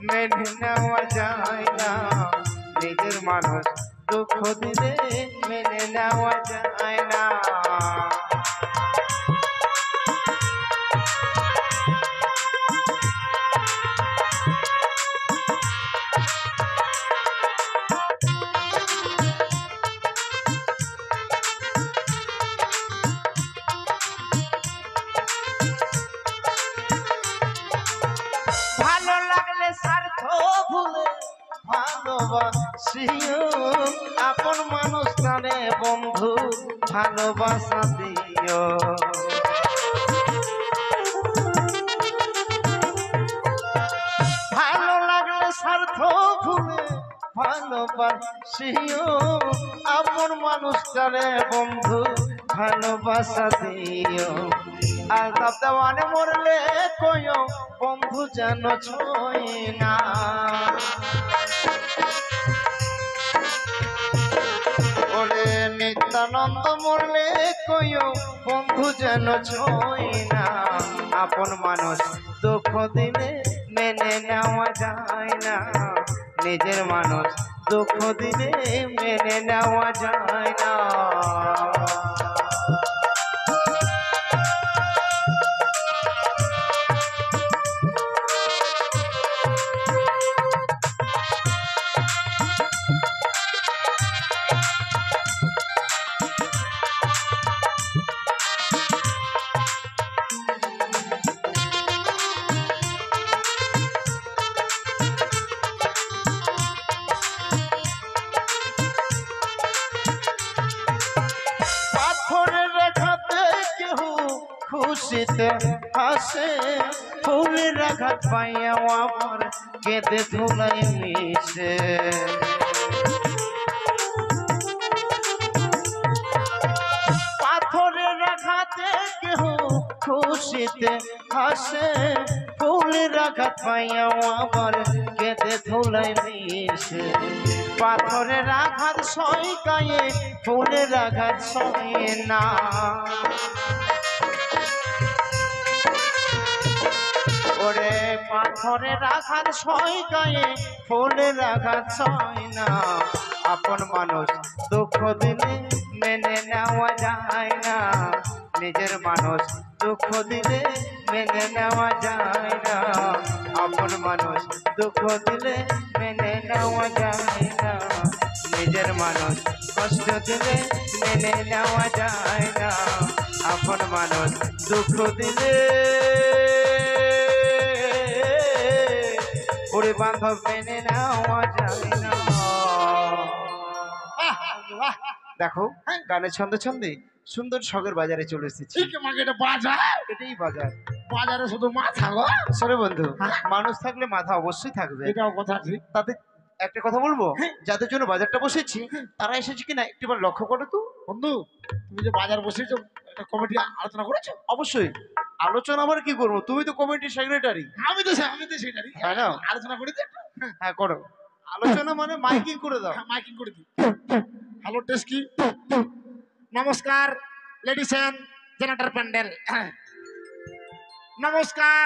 মেনে নেওয়া যায় না, নিজের মানুষ দুঃখ দিলে মেনে নেওয়া যায় না। ভালো লাগলে স্বার্থ ভুলে ভালোবাসিও, আপন মানুষ তারে বন্ধু ভালোবাসা দিও। ভালো লাগলে স্বার্থ ভুলে ভালোবাসিও, আপন মানুষ তারে বন্ধু ভালোবাসা দিও। আর দাপ্তাওয়ানে মরলে কয়ো বন্ধু যেন ছয় না, ওরে নিত্যানন্দ মরলে কয়ো বন্ধু যেন ছয় না। আপন মানুষ দুঃখ দিলে মেনে নেওয়া যায় না, নিজের মানুষ দুঃখ দিলে মেনে নেওয়া যায় না। পাথরের রেখাতে কেহ খুশিতে হাসে, ফুলের আঘাত পাইয়া আমার কেঁদে ধুলাই মিশে। পাথরের আঘাতে কেহ খুশিতে হাসে, ফুলের আঘাত পাইয়া আমার কেঁদে ধুলাই মিশে। পাথরের আঘাত সয় গায়ে, ফুলের আঘাত সয় না, ওরে পাথরের আঘাত সয় গায়ে, ফুলের আঘাত সয় না। আপন মানুষ দুঃখ দিলে মেনে নেওয়া যায় না, নিজের মানুষ দুঃখ দিলে মেনে নেওয়া যায় না। আপন মানুষ দুঃখ দিলে মেনে নেওয়া যায় না, নিজের মানুষ কষ্ট দিলে মেনে নেওয়া যায় না। আপন মানুষ দুঃখ দিলে ওরে বান্ধব মেনে নেওয়া যায় না। দেখো গানের ছন্দে ছন্দে সুন্দর শখের বাজারে চলে এসেছি। ঠিক আমাকে এটা বাজার, এটাই বাজার। বাজারে শুধু মাথা গো। সরে বন্ধু, মানুষ থাকলে মাথা অবশ্যই থাকবে, এটাও কথা ঠিক। তাতে একটা কথা বলবো, যাদের জন্য বাজারটা বসেছি তারা এসেছে কিনা একটিবার লক্ষ্য করো তো। বন্ধু, তুমি যে বাজার বসেছো, একটা কমিটি আলোচনা করেছো? অবশ্যই আলোচনা আবার কি করবো, তুমি তো কমিটির সেক্রেটারি। আমি তো সেটারই হ্যাঁ না? আলোচনা করি তো। হ্যাঁ করো আলোচনা, মানে মাইকিং করে দাও। মাইকিং করে দিই। হ্যালো টেস্কি, নমস্কার লেডিস এন্ড জেনারেটর প্যান্ডেল। নমস্কার।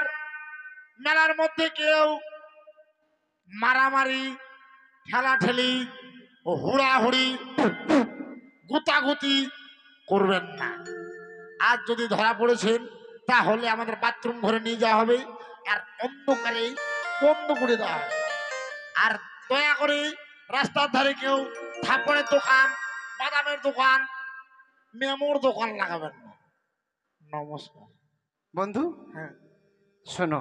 মেলার মধ্যে কেউ মারামারি, ঠেলাঠেলি ও হুড়াহুড়ি, গুতাগুতি করবেন না। আজ যদি ধরা পড়েছেন তাহলে আমাদের বাথরুম ঘরে নিয়ে যাওয়া হবে আর অন্ধকারে বন্ধ করে দেওয়া হবে। আর দয়া করে রাস্তার ধারে কেউ থাপড়ের দোকান, বাদামের দোকান, মেমোর দোকান লাগাবেন না। নমস্কার। বন্ধু হ্যাঁ, শোনো,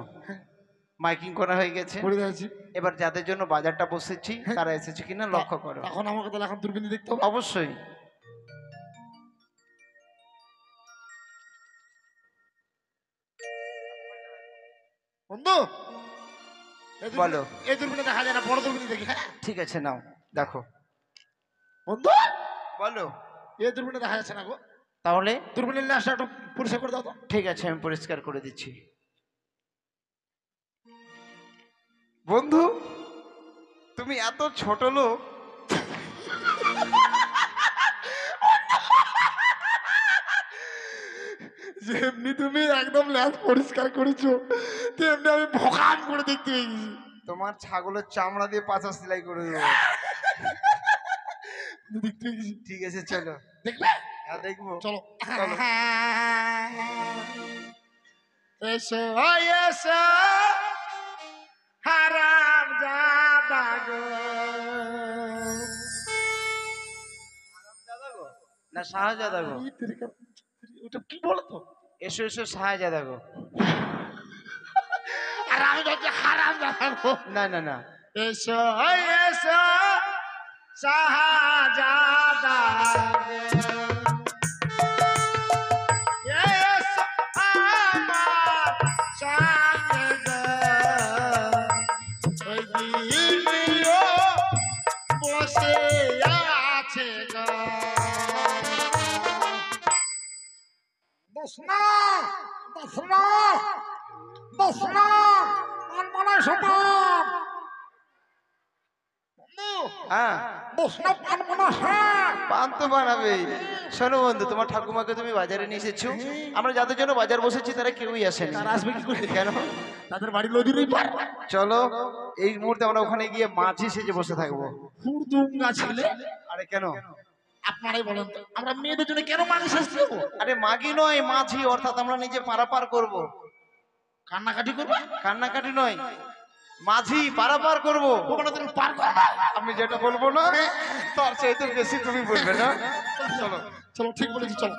মাইকিং করা হয়ে গেছে, করে দিয়েছি। এবার যাদের জন্য বাজারটা বসেছি তারা এসেছে কিনা লক্ষ্য করো। এখন আমাকে তাহলে এখন দূরবীন দেখতে হবে। অবশ্যই। বন্ধু, বলো। এই দূরবীনে দেখা যায় না, বড় দূরবীনে দেখি। হ্যাঁ ঠিক আছে নাও দেখো। বন্ধু, বলো। এই দূরবীনে দেখা যাচ্ছে না গো। তাহলে দূরবীনের ল্যাসটা একটু পরিষ্কার করে দাও তো। ঠিক আছে, আমি পরিষ্কার করে দিচ্ছি। বন্ধু, তুমি এত ছোট লোক, যেমনি তুমি একদম ল্যাস পরিষ্কার করেছো তেমনি আমি ভকাম করে দেখতে পেয়ে গেছি। তোমার ছাগলের চামড়া দিয়ে পাছা সেলাই করে দেবো। দেখতে পেয়ে গেছি। ঠিক আছে চলো। দেখবে? হ্যাঁ দেখবো। চলো চলো। এসো এসো হারাম জাদা গো। না শাহজাদা গো। ওটা কি বলো তো? এসো এসো শাহজাদা গো। আর আমি বলছি হারাম জাদা গো। না না না, এসো এসো শাহজাদা এসো আমার সামনে গো। ওই দিদিও বসে আছে গো। দশনা দশনা দশনা মনে সমান। হ্যাঁ দশনা পান মনে হ্যাঁ। পান তো বানাবেই। শোনো বন্ধু, তোমার ঠাকুমাকে তুমি বাজারে নিয়ে এসেছো, আমরা যাদের জন্য বাজার বসেছি তারা কেউই আসেনি। তারা আসবে কি করে? কেন? তাদের বাড়ি নদীরই পার। চলো এই মুহূর্তে আমরা ওখানে গিয়ে মাঝি সেজে বসে থাকবো। হুড়দুঙ্গা ছেলে। আরে কেন? আপনারাই বলেন তো, আমরা মেয়েদের জন্য কেন মানুষ আসতে যাবো? আরে মাগি নয়, মাঝি, অর্থাৎ আমরা নিজে পারাপার করব। কান্নাকাটি করবে? কান্নাকাটি নয়, মাঝি পারাপার করব। ওখানে তুমি পার করো না। আমি যেটা বলবো না তার চাইতে বেশি তুমি বলবে না। চলো চলো, ঠিক বলেছি, চলো।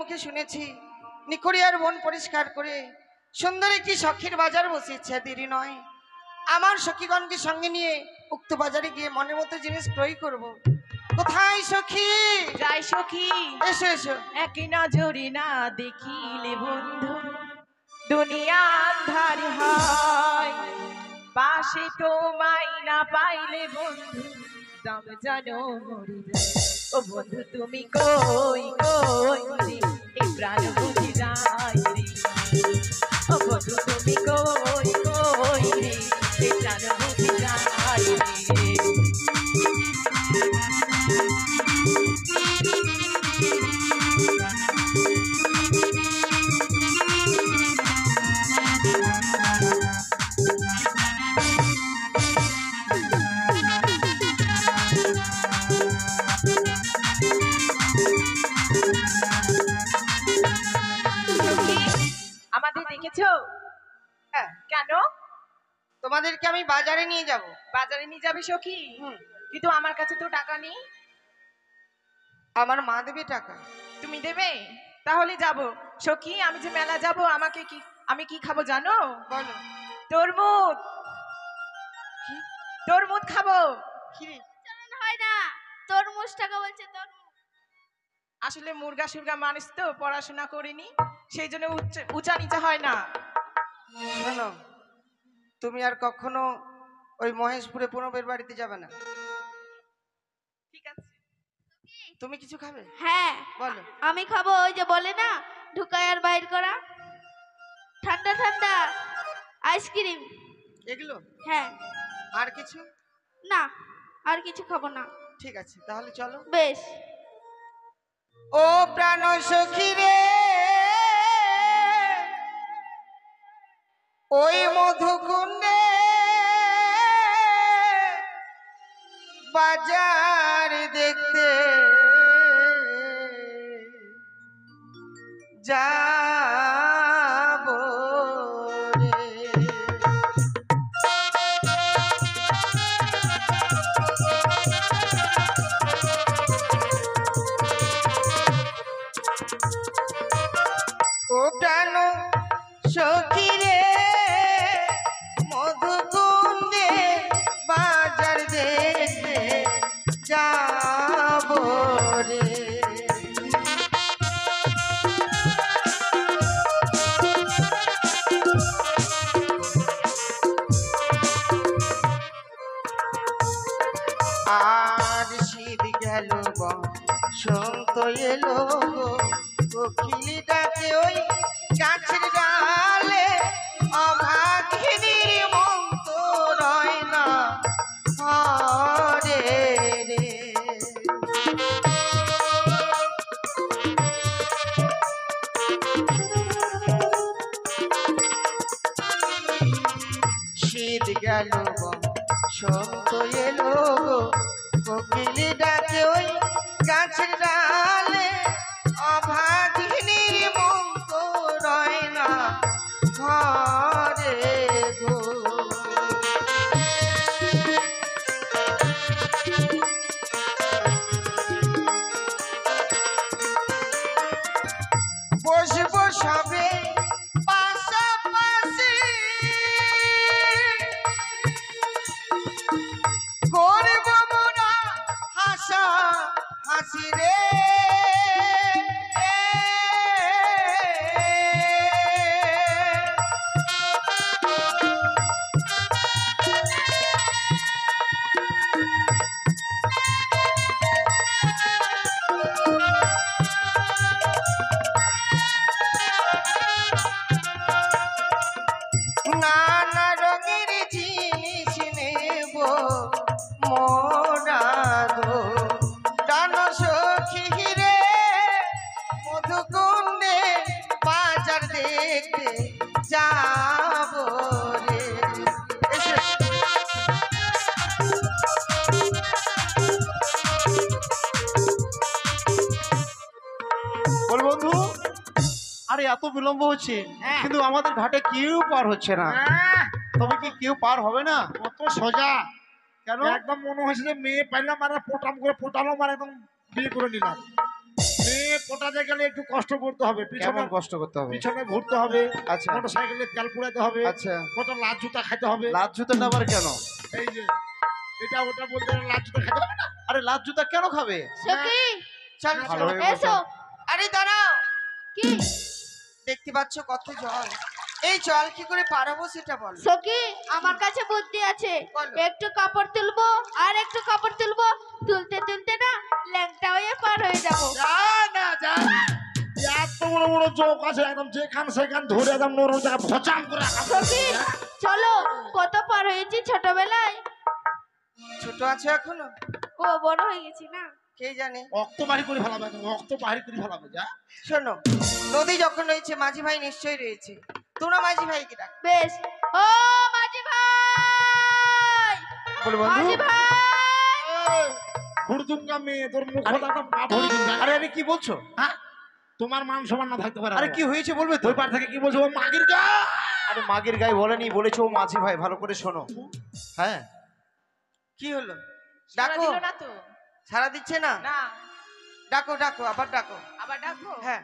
মুখে শুনেছি নিকড়িয়ার বন পরিষ্কার করে সুন্দর একটি সখীর বাজার বসিয়েছে। দেরি নয়, আমার সখীগণকে সঙ্গে নিয়ে উক্ত বাজারে গিয়ে মনের মতো জিনিস ক্রয় করব। কোথায় সখী? যাই সখী, এসো এসো। এক নজরে না দেখিলে বন্ধু দুনিয়া আন্ধার হয়। পাশে তোমায় না পাইলে বন্ধু দম যেন মরে যায়। ও বন্ধু তুমি কই কই রে, এই প্রাণ বুঝি যায় রে। ও বন্ধু তুমি কই কই রে, এই প্রাণ বুঝি যায় রে। আমাদের দেখেছো? হ্যাঁ, কেন তোমাদেরকে আমি বাজারে নিয়ে যাব। বাজারে নিয়ে যাবে সখী? কিন্তু আমার কাছে তো টাকা নেই। আমার মা দেবে টাকা। তুমি দেবে? তাহলে যাব সখী। আমি যে মেলা যাব, আমাকে কি, আমি কি খাবো জানো? বলো। তরমুজ। তরমুজ খাবো। কিরে? হয় না, তরমুজ টাকা বলছে তরমুজ। আসলে মুরগা সুরগা মানুষ তো, পড়াশোনা করিনি, সেই জন্য উঁচা নিচা হয় না। শোনো, তুমি আর কখনো ওই মহেশপুরে প্রণবের বাড়িতে যাবে না। ঠিক আছে। তুমি কিছু খাবে? হ্যাঁ বলো। আমি খাবো ওই যে বলে না ঢুকায় আর বাইর করা ঠান্ডা ঠান্ডা আইসক্রিম। এগুলো? হ্যাঁ। আর কিছু? না আর কিছু খাবো না। ঠিক আছে তাহলে চলো। বেশ। ও প্রাণ সখী রে, ওই মধুকুণ্ডে বাজার দেখতে যাবো রে। ও প্রাণ সখী রে, মধুকুণ্ডে বাজার দেখতে যাবো রে। আর শীত গেল বসন্ত এলো গো, কোকিল ডাকে ওই গাছের ডালে, অভাগিনীর মন তো রয় না ঘরে রে। শীত গেল বসন্ত এলো গো, কোকিল ডাকে ওই গাছের ডালে, অভাগিনীর মন তো রয় না ঘরে গো। বসবো সবে পাশাপাশি, করব মোরা হাসা হাসি রে। নানা রঙের জিনিস নেব মোরা গো, ডান সখী রে, মধুকুণ্ডে বাজার দেখতে যাবো রে। এসে বল বন্ধু, আরে এত বিলম্ব হচ্ছে কিন্তু আমাদের ঘাটে কেউ পার হচ্ছে না। তবে কি কেউ পার হবে না? কত সোজা, কেন? একদম মনে হয়েছে যে মেয়ে পাইলাম মানে পোটাম করে পোটালো মানে একদম বিয়ে করে নিলাম। মেয়ে পোটাতে গেলে একটু কষ্ট করতে হবে, পিছনে কেমন কষ্ট করতে হবে? পিছনে ঘুরতে হবে, আচ্ছা মোটর সাইকেলে তেল পুড়াতে হবে, আচ্ছা, কত লাল জুতা খাইতে হবে। লাল জুতাটা আবার কেন? এই যে এটা ওটা বলতে গেলে লাল জুতা খাইতে হবে না। আরে লাল জুতা কেন খাবে? সখী চল ভালো হয়ে এসো। আরে দাঁড়াও, কি দেখতে পাচ্ছ কত জল, এই জল কি করে পার হবো সেটা বল। সখী আমার কাছে বুদ্ধি আছে। বলো। একটু কাপড় তুলবো আর একটু কাপড় তুলবো, তুলতে তুলতে না ল্যাংটা হয়ে পার হয়ে যাবো। যা না যা না। এত বড় বড় চোখ আছে, একদম যেখান সেখান ধরে একদম নরম জায়গা ভচাম করে রাখা। সখী চলো, কত পার হয়েছি ছোটবেলায়। ছোট আছে এখনো? ও বড় হয়ে গেছি না। কে জানে। রক্ত বাহির করে ফেলাবে, রক্ত বাহির করে ফেলাবে। যা শোনো, নদী যখন রয়েছে মাঝি ভাই নিশ্চয়ই রয়েছে, তোমরা মাঝি ভাইকে ডাক। বেশ। ও মাঝি ভাই, বল বন্ধু। মাঝি ভাই। হুড়দুঙ্গা মেয়ে, তোর মুখটা একটা পা ভরি দিন। আরে আরে কি বলছো? হ্যাঁ, তোমার মান সমান না থাকতে পারে। আরে কি হয়েছে বলবে তো? ওই পার থেকে কি বলছো? ও মাগির গা। আরে মাগের গায়ে বলেনি, বলেছো ও মাঝি ভাই। ভালো করে শোনো। হ্যাঁ কি হলো? সাড়া ডাকো। দিল না তো? সারা দিচ্ছে না? না, ডাকো ডাকো, আবার ডাকো। আবার ডাকবো? হ্যাঁ,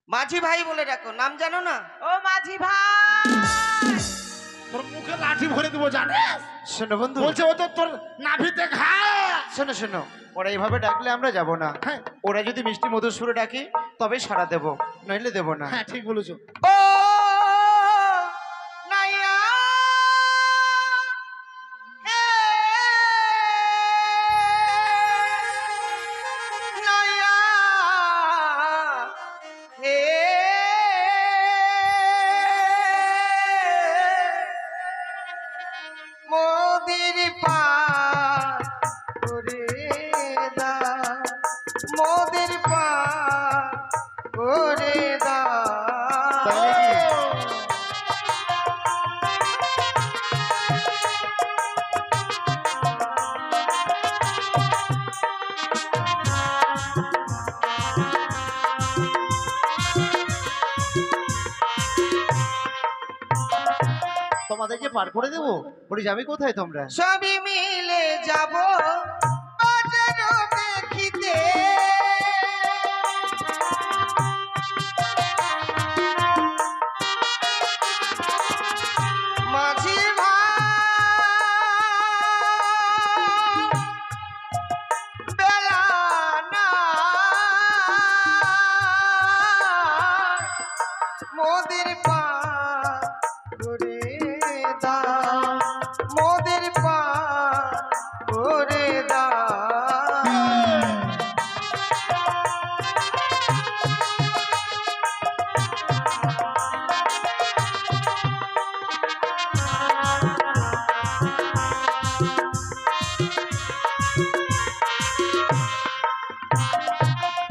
মাঝি ভাই বলে ডাকো, নাম জানো না? ও মাঝি ভাই, তোর মুখে লাঠি ভরে দিব জানিস? শোনো বন্ধু, বলছে ও তো তোর নাভিতে খা। শোনো শোনো, ওরা এইভাবে ডাকলে আমরা যাব না। হ্যাঁ ওরা যদি মিষ্টি মধুর সুরে ডাকে তবে সাড়া দেব, নইলে দেব না। হ্যাঁ ঠিক বলেছো। ও নাইয়া মোদের পার করে দাও। তাই নাকি? তোমাদেরকে পার করে দেবো? বলি যাবে কোথায় তোমরা? সবই মিলে যাব বাজার দেখিতে, মাঝি ভাই বেলা না মোদের পার করে দাও, মোদের পার করে দাও।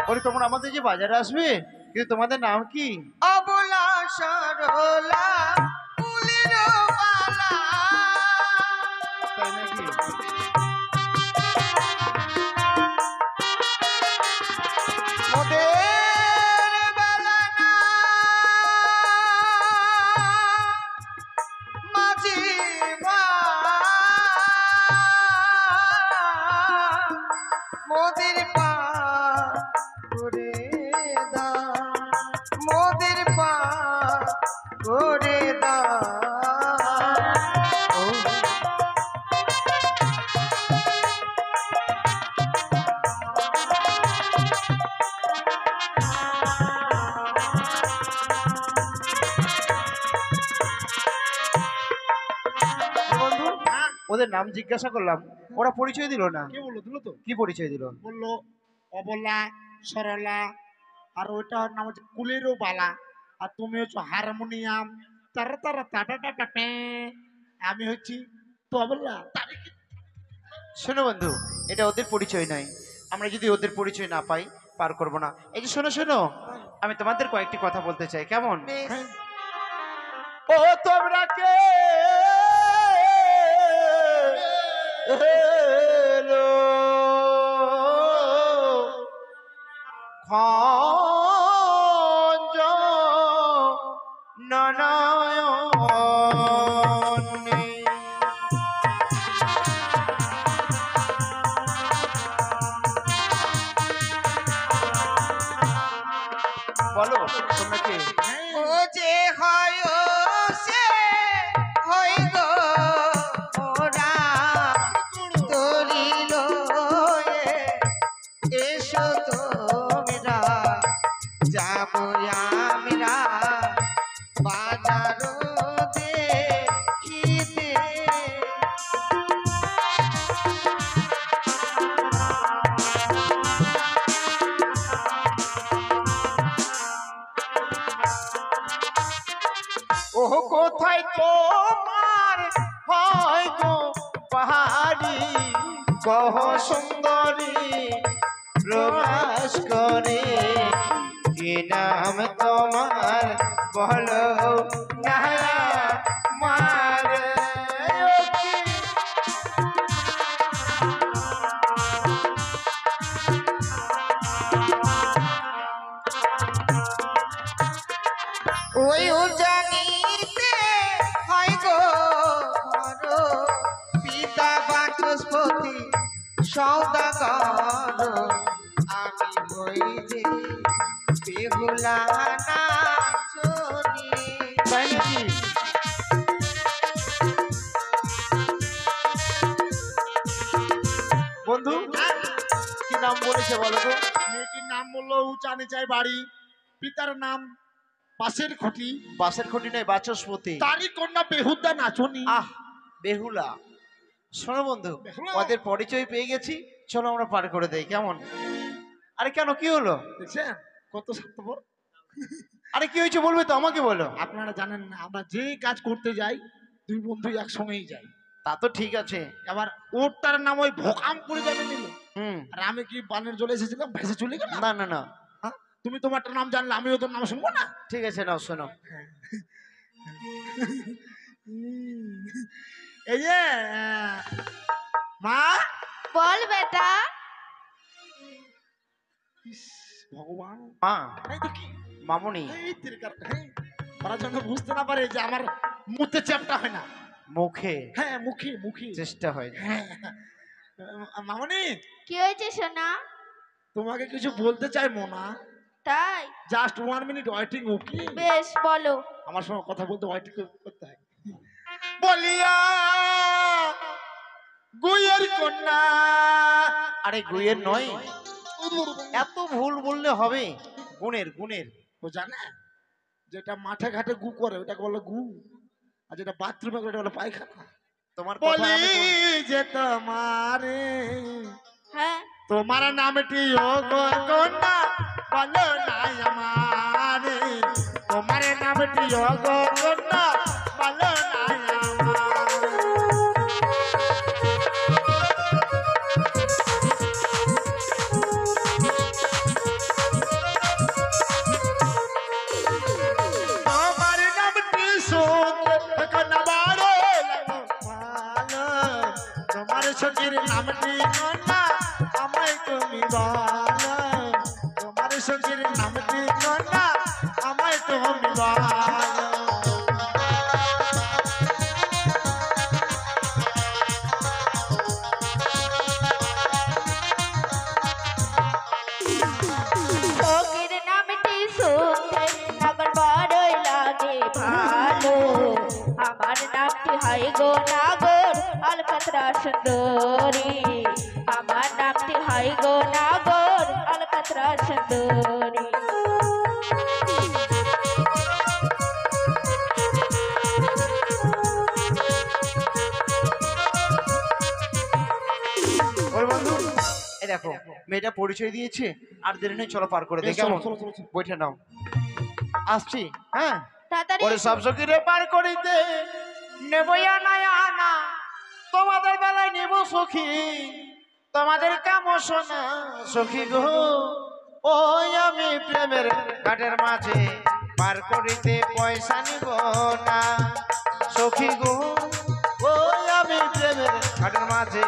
বলি তোমরা আমাদের যে বাজারে আসবে, কিন্তু তোমাদের নাম কি? অবলা সরলা ফুলের বালা, তাই নাকি? মোদের বেলা না মাঝি ভাই মোদের পার করে দাও, মোদের পার করে দাও। বন্ধু, ওদের নাম জিজ্ঞাসা করলাম, ওরা পরিচয় দিল না। কে বললো? দিল তো, কি পরিচয় দিল? বললো অবলা সরলা, আর ওইটা নাম হচ্ছে কুলেরও বালা, আর তুমি হচ্ছে হারমোনিয়াম, তারা তারা টাটা টাটা ট্যাঁ। আমি হচ্ছি তবলা। শোনো বন্ধু, এটা ওদের পরিচয় নয়। আমরা যদি ওদের পরিচয় না পাই, পার করব না। এই যে শোনো শোনো, আমি তোমাদের কয়েকটি কথা বলতে চাই, কেমন? বেশ। ও তোমরা কে এলো খঞ্জ নয়নে, বলো তোমরা কে? ও যে হয় সে হয় গো ওরা তরিল এসো তোমরা, যাবো আমরা বাজার দেখিতে। ও কোথায় তোমার হয় গো পাহাড়ি, কহ সুন্দরী প্রকাশ করে, কি নাম তোমার বলো না মার। ওই জানিতে হয় গো ঘর, পিতা বাচস্পতি সৌদাগর, আমি হই যে বেহুলা নাচনি। তাই নাকি? বন্ধু, কি নাম বলেছে বলো তো? মেয়েটির নাম বললো উচানে চাই বাড়ি, পিতার নাম বাঁশের খুঁটি, বাসের খুঁটি নয়, বাচস্পতি। তারই কন্যা বেহুদা নাচনি। আহ, বেহুলা। শোনো বন্ধু, বেহুলা? ওদের পরিচয় পেয়ে গেছি, চলো আমরা পার করে দেই, কেমন? আরে কেন, কি হলো? দেখছেন কত স্বার্থপর। আরে কি হয়েছে বলবে তো, আমাকে বলো। আপনারা জানেন না, আমরা যে কাজ করতে যাই দুই বন্ধু একসঙ্গেই যাই। তা তো ঠিক আছে। এবার ওরটার নাম ওই ভোকাম করে যাবে নিল, হুম। আর আমি কি বানের জলে এসেছিলাম ভেসে চলে গেলাম? না না না, হ্যাঁ? তুমি তোমারটা নাম জানলে আমিও তোর নাম শুনবো না? ঠিক আছে, নাও শোনো। এই যে মা, বল বেটা। ইস, ভগবান, মা, এই তো কি মামুনি, এই তিরকার, হ্যাঁ, ওরা যেন বুঝতে না পারে যে আমার মুখে চ্যাপটা হয় না। মুখে হ্যাঁ, মুখে মুখে চেষ্টা হয়। হ্যাঁ। মামনি, কি হয়েছে সোনা? তোমাকে কিছু বলতে চাই মোনা। তাই? জাস্ট 1 মিনিট ওয়েটিং, ওকে? বেশ বলো। আমার সঙ্গে কথা বলতে ওয়েটিং করতে হয়। বলিয়া গুয়ের কন্যা। আরে গুয়ের নয়, এত ভুল বললে হবে? গুণের, গুণের। ও জানে যেটা মাঠে ঘাটে গু করে ওটাকে বলে গু, আর যেটা বাথরুমে করে ওটা বলে পায়খানা। তোমার কথা বলি আমি বল- যে তোমারে, হ্যাঁ, তোমার নামটি ও গো কন্যা বলো নাই আমারে, তোমার নামটি ও গো কন্যা বলো নাই আমারে। তোমার নামটি শুনতে কন্যা বড় লাগো ভালো, তোমার সখীর নামটি কন্যা আমায় তুমি বলো, তোমার সখীর নামটি কন্যা আমায় তুমি বলো। সখীর নামটি শুনতে নাগর বড়ই লাগে ভালো। আমার নামটি হয় গো নাগর আলকাতরা সুন্দরী। আমার নামটি হয় গো নাগর আলকাতরা সুন্দরী। ওই বন্ধু, এই দেখো মেয়েটা পরিচয় দিয়েছে, আর দেরি নেই, চলো পার করে দে। কেমন? বইটা নাও, আসছি। হ্যাঁ, তাড়াতাড়ি ওরে এসো। সব সখীরে পার করিতে নেবই আনা আনা, তোমাদের বেলায় নেব সখী, তোমাদের কাম শোনা সখী গো। ওই আমি প্রেমের ঘাটের মাঝে পার করিতে পয়সা নিব না সখী গো। ওই আমি প্রেমের ঘাটের মাঝে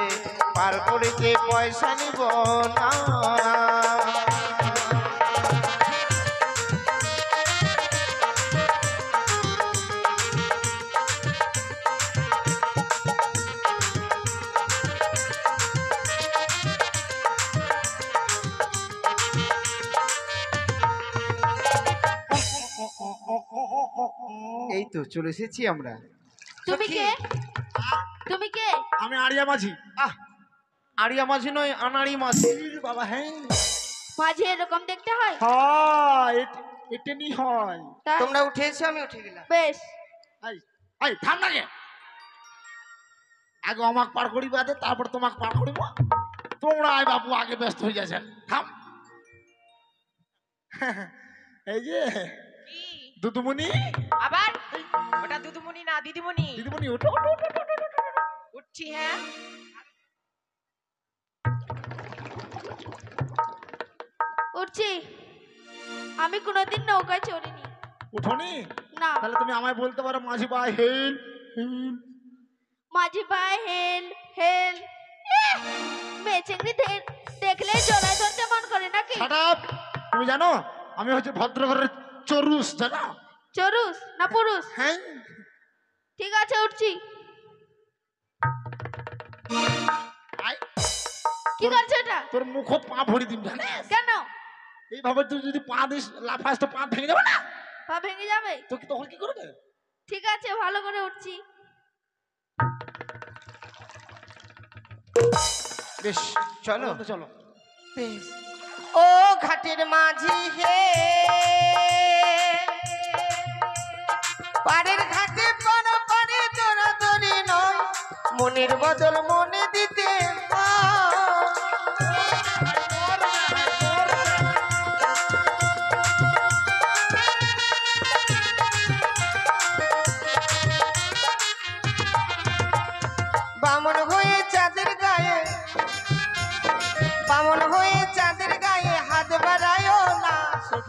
পার করিতে পয়সা নিব না। এই তো চলে এসেছি আমরা। তুমি কে? তুমি কে? আমি আরিয়া মাঝি। আহ, আড়িয়া মাঝি নয়, আনাড়ি মাঝি। বাবা, হ্যাঁ মাঝে এরকম দেখতে হয়? হয়, এটা নি হয়। তাই? তোমরা উঠে এসে আমি উঠে গেলাম। বেশ। এই এই থাম না গে, আগে আমাকে পার করি বাদে তারপর তোমাকে পার করিব। তোমরা আয় বাবু আগে ব্যস্ত হয়ে যাচ্ছেন, থাম। এই যে কি দুদুমণি, আবার? ওটা দুদুমণি না দিদিমণি। দিদিমণি ওঠো ওঠো ওঠো, ওঠো, ওঠো, ওঠো। উঠছি। হ্যাঁ, উঠছি। আমি কোনোদিন নৌকায় চড়িনি। উঠোনি? না। তাহলে তুমি আমায় বলতে পারো মাঝি ভাই হেল হেল। মাঝি ভাই হেল হেল। মেয়ে চিংড়ি দেখলে জড়ায় ধরতে মন করে নাকি? Shut up! তুমি জানো আমি হচ্ছে ভদ্রঘরের চরুস, জানো? চরুস না পুরুষ? হ্যাঁ, ঠিক আছে, উঠছি। আয়। কি করছো এটা? তোর মুখ পা ভরি দিন, জানিস? কেন? এইভাবে তুই যদি পা দিস লাফাস তো পা ভেঙে যাবে না? পা ভেঙে যাবে? তো কি তখন কি করবে? ঠিক আছে, ভালো করে উঠছি। বেশ, চলো চলো। ও ঘাটের মাঝি হে, পাড়ের ঘাটে পাড়া পাড়ে দৌড়াদৌড়ি নয়, মনের বদল মনে দিতে হয়।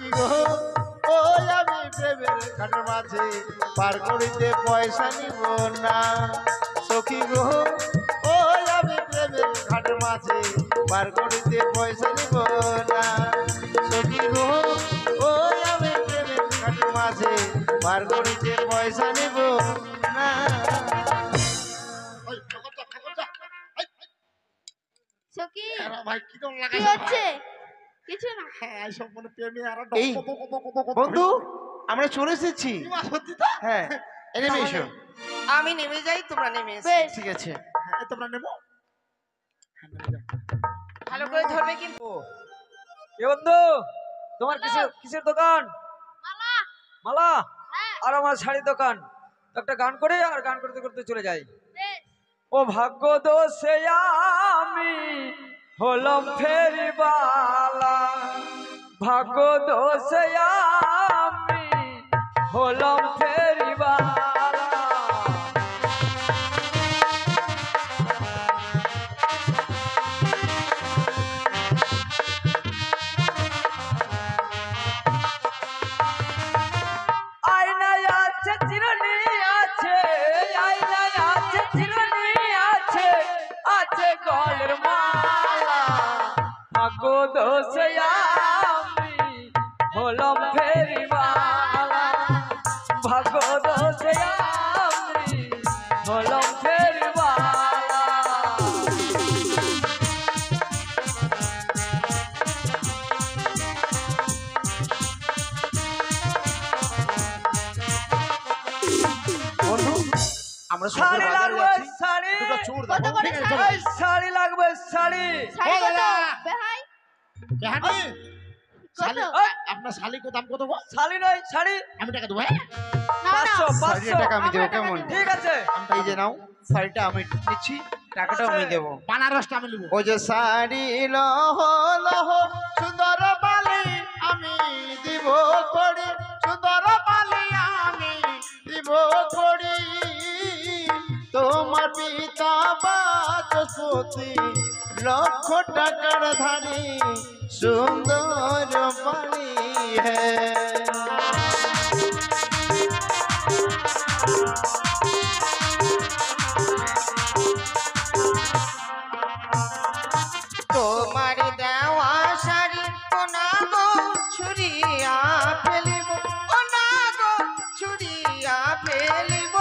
সখী গো ওই আমি প্রেমের ঘাটের মাঝে পার করিতে পয়সা নিব না সখী গো ওই আমি প্রেমের ঘাটের মাঝে পার করিতে পয়সা নিব না সখী গো ওই আমি প্রেমের ঘাটের মাঝে পার করিতে পয়সা নিব না। সখী ভাই কি দম কি লাগাইছে হচ্ছে? কিছু না। হ্যাঁ সব মনে প্রেমে আর এই, বন্ধু আমরা চলে এসেছি। সত্যি তো হ্যাঁ এই নেমে এসো। আমি নেমে যাই, তোমরা নেমে এসো। বেশ। ঠিক আছে। তোমরা নেবো ভালো করে ধরবে কিন্তু। এ বন্ধু তোমার কিসের কিসের দোকান? মালা। মালা? হ্যাঁ। আর আমার শাড়ির দোকান। তো একটা গান করে আর গান করতে করতে চলে যাই। বেশ। ও ভাগ্য দোষে আমি হলাম ফেরিবালা, ভাগ্য দোষে আমি হলাম ফেরিবালা। আয়নায় আছে চিরুনি আছে, আয়নায় আছে চিরুনি আছে, আছে গলের মালা, ভাগ্য দোষে আমি হলাম ফেরিবালা, ভাগ্য দোষে আমি হলাম ফেরিবালা। বন্ধু আমরা সব শাড়ি বাজারে লাগবে যাচ্ছি। শাড়ি, দুটো চুড় কত দাও। করে ঠিক আছে, শাড়ি? চলো। এই শাড়ি লাগবে শাড়ি। শাড়ি ও কত? দাদা। বেহাই বেহানি কত? শালি আপনার শালি কো দাম কত গো? শাড়ি নয় শাড়ি আমি টাকা দেবো হ্যাঁ? না না 500 শাড়ির 500। টাকা আমি দেবো আমরা টাকা কেমন? দেবো। ঠিক আছে এই যে নাও শাড়িটা আমি নিচ্ছি, টাকাটাও আমি দেবো। বানারসটা আমি নেবো। ও যে শাড়ি লহ লহ সুন্দর বালি আমি দিব করি, সুন্দর বালি আমি দিব করি, তোমার পিতা বাচস্পতি লক্ষ টাকার ধারি সুন্দর বালি হ্যাঁ। তোমার দেওয়া শাড়ি কোনা গো ছুরিয়া ফেলিব, কোনা গো ছুরিয়া ফেলিব,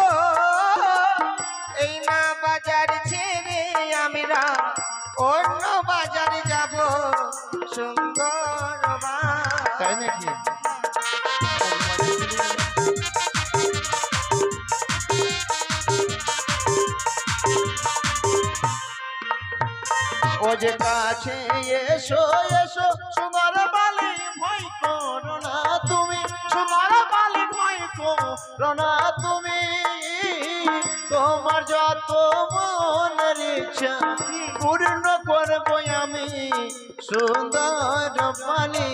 এই না বাজার ছেড়ে আমরা অন্য বাজারে যাব সুন্দর তাই নাকি? ও যে কাছে এসো এসো সুন্দর বালি ভয় করো না তুমি, সুন্দর বালি ভয় করো না তুমি, তোমার যত মনের ইচ্ছা পূর্ণ করবো আমি সুন্দর বালি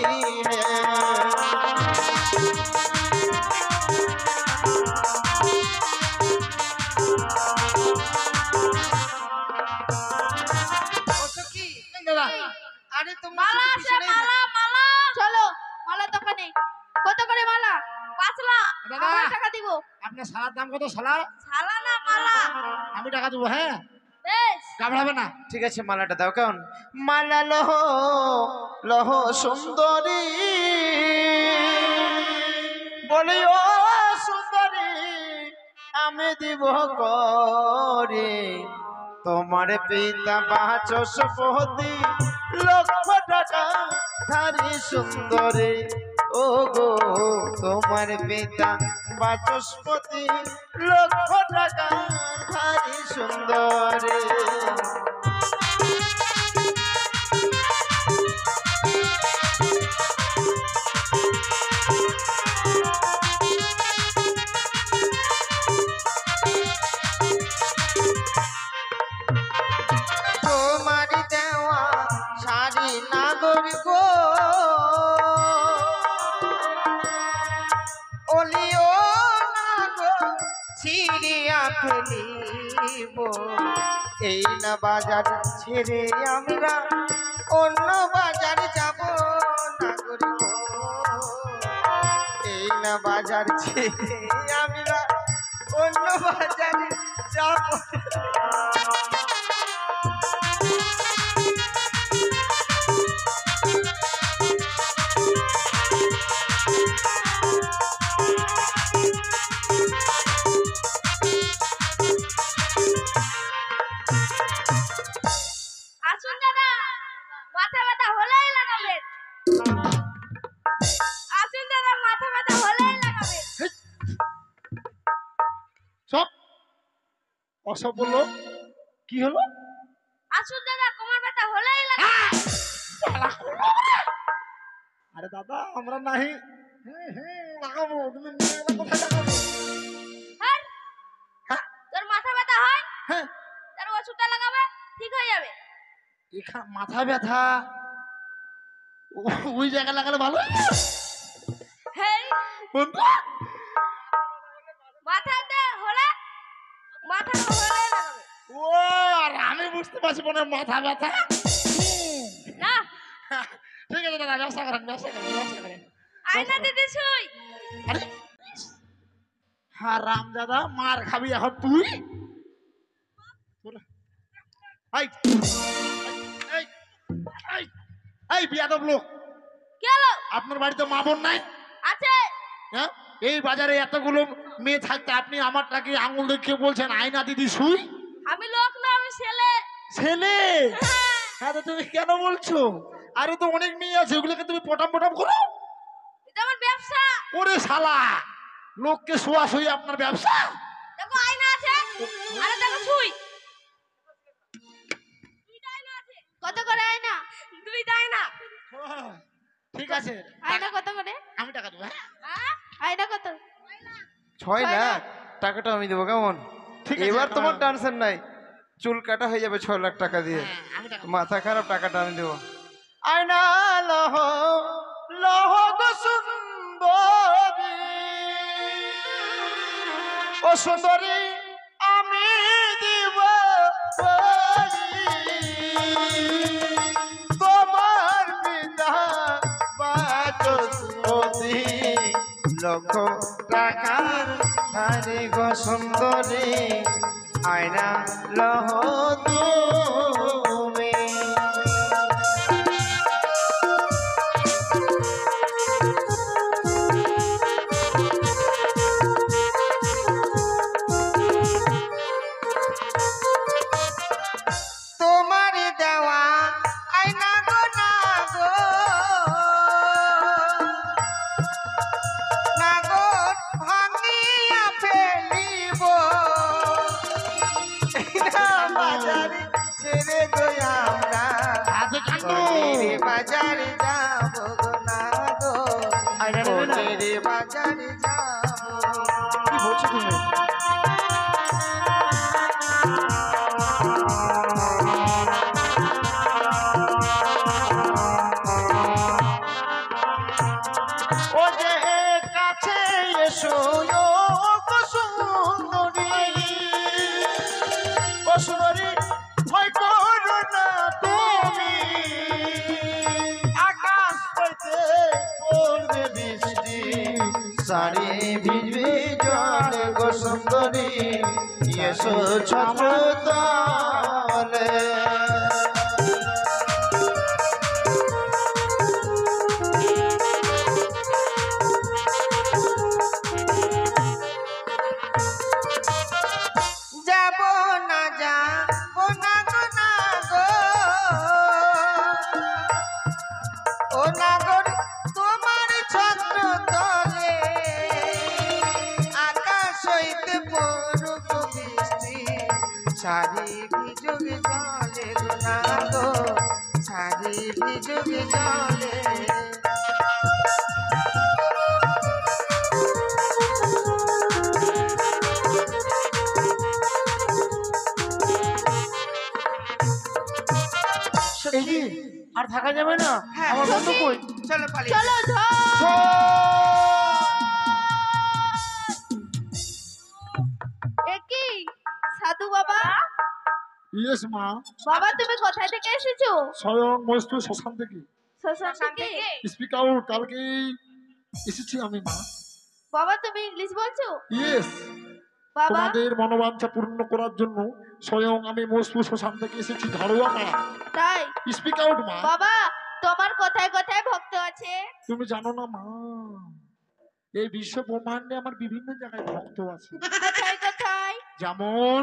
কি দাদা আরে তোমরা মালা শুধু আছে পিছনেই মালা মালা। চলো মালা দোকানে। কত করে মালা? 5 লাখ। দাদা। আমরা টাকা দিব। আপনার সালার দাম কত সালা? শালা না মালা। আমি টাকা দেবো হ্যাঁ, বেশ। ঘাবড়াবে না। ঠিক আছে মালাটা দাও কেমন? মালা লহ লহ সুন্দরী বলি ও সুন্দরী আমি দিব করে, তোমার পিতা বাচস্পতি লক্ষ টাকা ধারি সুন্দরী, ও গো তোমার পিতা বাচস্পতি লক্ষ টাকা ধারি সুন্দরী। তোমার দেওয়া শাড়ি নাগরিক ওলিও নাগো ছিড়িয়া ফেলিব, এই না বাজার ছেড়ে আমরা অন্য বাজার যাব নাগরিক তোমার ছেলে আমি না অন্য বাজারে যাব। আসুন দাদা, মাথা ব্যথা হলেই লাগাবেন। আসুন দাদা, মাথা ব্যথা হলেই লাগাবেন। সব অসব বললো, কি হলো? আসুন দাদা, কোমর ব্যথা হলেই লাগাবেন। আরে দাদা আমরা নাহি লাগাবো, তুমি নিয়ে গেলে কোথায় লাগাবো? হ্যাঁ, তোর মাথা ব্যথা হয়, হ্যাঁ তার ওষুধটা লাগাবে, ঠিক হয়ে যাবে। মাথা ব্যথা ওই জায়গায় লাগালে ভালো। হেই, মাথাতে হলে লাগাবে। ও আর আমি বুঝতে পারছি মনে হয় মাথা ব্যথা। না, ঠিক আছে দাদা, ব্যবসা করেন ব্যবসা করেন ব্যবসা করেন। আয়না দিদি শুই। আরে হ্যাঁ রাম দাদা, মার খাবি এখন তুই। এই এই এই এই বিয়াদব লোক, কি হলো? আপনার বাড়িতে মা বোন নাই? আছে। হ্যাঁ, এই বাজারে এতগুলো মেয়ে থাকতে আপনি আমারটাকে আঙুল দেখিয়ে বলছেন আয়না দিদি শুই? আমি লোক না, আমি ছেলে। ছেলে? হ্যাঁ তো তুমি কেন বলছো? আরে তো অনেক মেয়ে আছে, ওগুলোকে তুমি পটাম পটাম করো। এটা আমার ব্যবসা। ওরে শালা, লোককে শোয়া শুই আপনার ব্যবসা? দেখো আয়না আছে, আরে দেখো শুই। দুইটা আয়না আছে। কত করে আয়না? দুইটা আয়না। ঠিক আছে, আয়না কত করে? আমি টাকা দেবো। হ্যাঁ, আয়না কত? 6 লাখ টাকাটা আমি দেবো, কেমন? ঠিক আছে, এবার তোমার টাকা- টেনশন নাই, চুল কাটা হয়ে যাবে 6 লাখ টাকা দিয়ে। হ্যাঁ, আমি টাকা মাথা খারাপ, টাকাটা আমি দেবো। আয়না লহ লহ গো সুন্দরী, ও সুন্দরী আমি দিব তোমার পিতা বাচস্পতি, লক্ষ টাকার ধারে গো সুন্দরী, আয়না লহ তুমি। তোমার দেওয়া আয়না গো না গো, না গো ভাঙিয়া ফেলিব, বাজারে ছেড়ে গো আমরা, বাজারে যাব গো না গো, বাজারে যাব। কি বলছো তুমি? ও যে কাছে এসো গো সুন্দরী, ও সুন্দরী ভয় করো না তুমি, আকাশ হইতে পড়বে বৃষ্টি, শাড়ি ভিজবে জলে গো সুন্দরী, এসো ছত্র তলে। যাব না যাব না গো না গো, ও নাগর তোমার ছত্র তলে, আকাশ হইতে পড়ব বৃষ্টি, শাড়ি ভিজুক জলে গো না গো, শাড়ি ভিজুক জলে। এই যে, আর থাকা যাবে না, আমার বন্ধু কই? চলো পালিয়ে চলো ধর। একি সাধু বাবা, ইয়েস মা, বাবা তুমি কোথায় থেকে এসেছো? স্বয়ং মস্তু শ্মশান থেকে। শ্মশান থেকে? স্পিক আউট, কালকে এসেছি আমি মা। বাবা তুমি ইংলিশ বলছো? ইয়েস, বাবা তোমাদের মনোবাঞ্ছা পূর্ণ করার জন্য স্বয়ং আমি মস্কো শ্মশান থেকে এসেছি ধারোয়া মারা। তাই? স্পিক আউট মা। বাবা তোমার কথায় কথায় ভক্ত আছে। তুমি জানো না মা, এই বিশ্ব ব্রহ্মাণ্ডে আমার বিভিন্ন জায়গায় ভক্ত আছে। কোথায় কোথায়? যেমন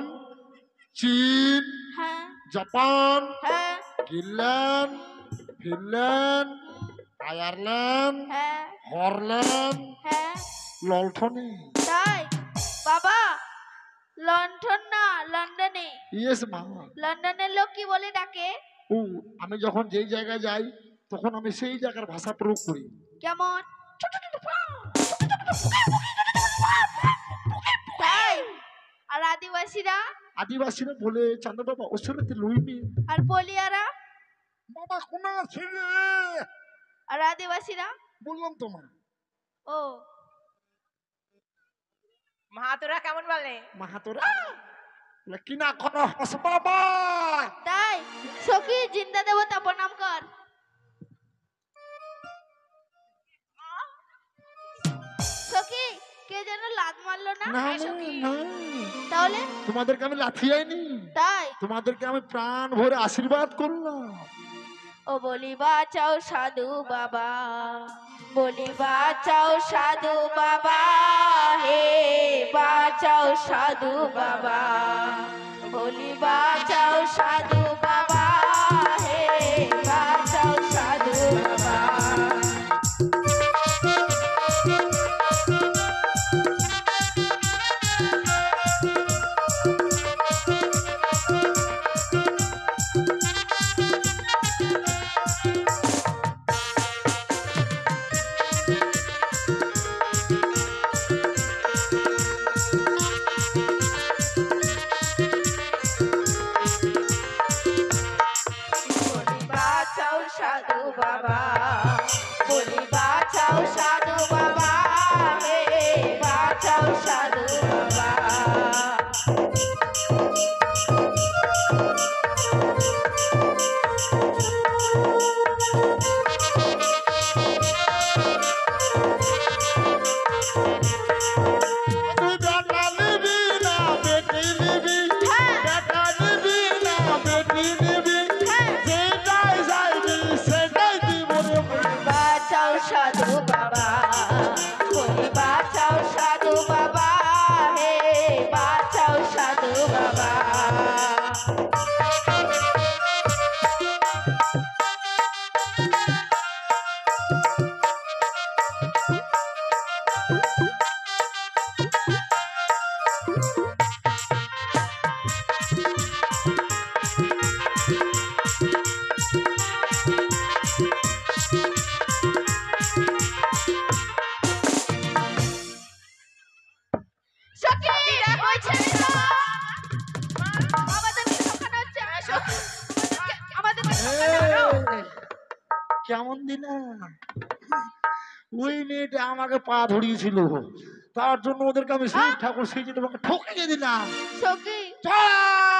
চীন, হ্যাঁ জাপান, হ্যাঁ গ্রিনল্যান্ড, ফিনল্যান্ড, আয়ারল্যান্ড, হ্যাঁ হরল্যান্ড, হ্যাঁ। লন্ঠনে। তাই? বাবা লন্ডন না লন্ডনে? ইয়েস মা। লন্ডনের লোক কি বলে ডাকে? ও, আমি যখন যেই জায়গায় যাই তখন আমি সেই জায়গার ভাষা প্রয়োগ করি। কেমন? তাই? আর আদিবাসীরা? আদিবাসীরা বলে চাঁদা বাবা ওসরাতে লইনি আর বলিয়ারা? বাবা কোন ছেলে। আর আদিবাসীরা? বললাম তো মা। ও মাহাতোরা কেমন বলে? মাহাতোরা বলে কি না কোনো হাস বাবা। তাই? সখী জিন্দা দেবতা প্রণাম কর। সখী কে যেন লাত মারলো না? না না, তাহলে? তোমাদেরকে আমি লাথিয়াইনি, তাই? তোমাদেরকে আমি প্রাণ ভরে আশীর্বাদ করলাম। ও বলি বাঁচাও সাধু বাবা, বলি বাঁচাও সাধু বাবা, হে বাঁচাও সাধু বাবা, বলি বাঁচাও সাধু বাবা, হে বাঁচাও সাধু বাবা। সাধু বাবা, বলি বাঁচাও সাধু বাবা, হে বাঁচাও সাধু বাবা। তুই বেটা নিবি না বেটি নিবি, বেটা নিবি না বেটি নিবি, যেটাই যাইবি সেটাই দিব রে। বাঁচাও সাধু বাবা, বলি বাঁচাও সাধু বাবা, হে বাঁচাও সাধু বাবা। সখী ওই ছেলেটা আমাদেরকে ঠকানো হচ্ছে। আমাদেরকে ঠকানো। কেমন দিলা? ওই মেয়েটা আমাকে পা ধরিয়েছিল, তার জন্য ওদেরকে আমি সেই ঠাকুর সেই যে তোমাকে ঠকিয়ে দিলাম। সখী চল!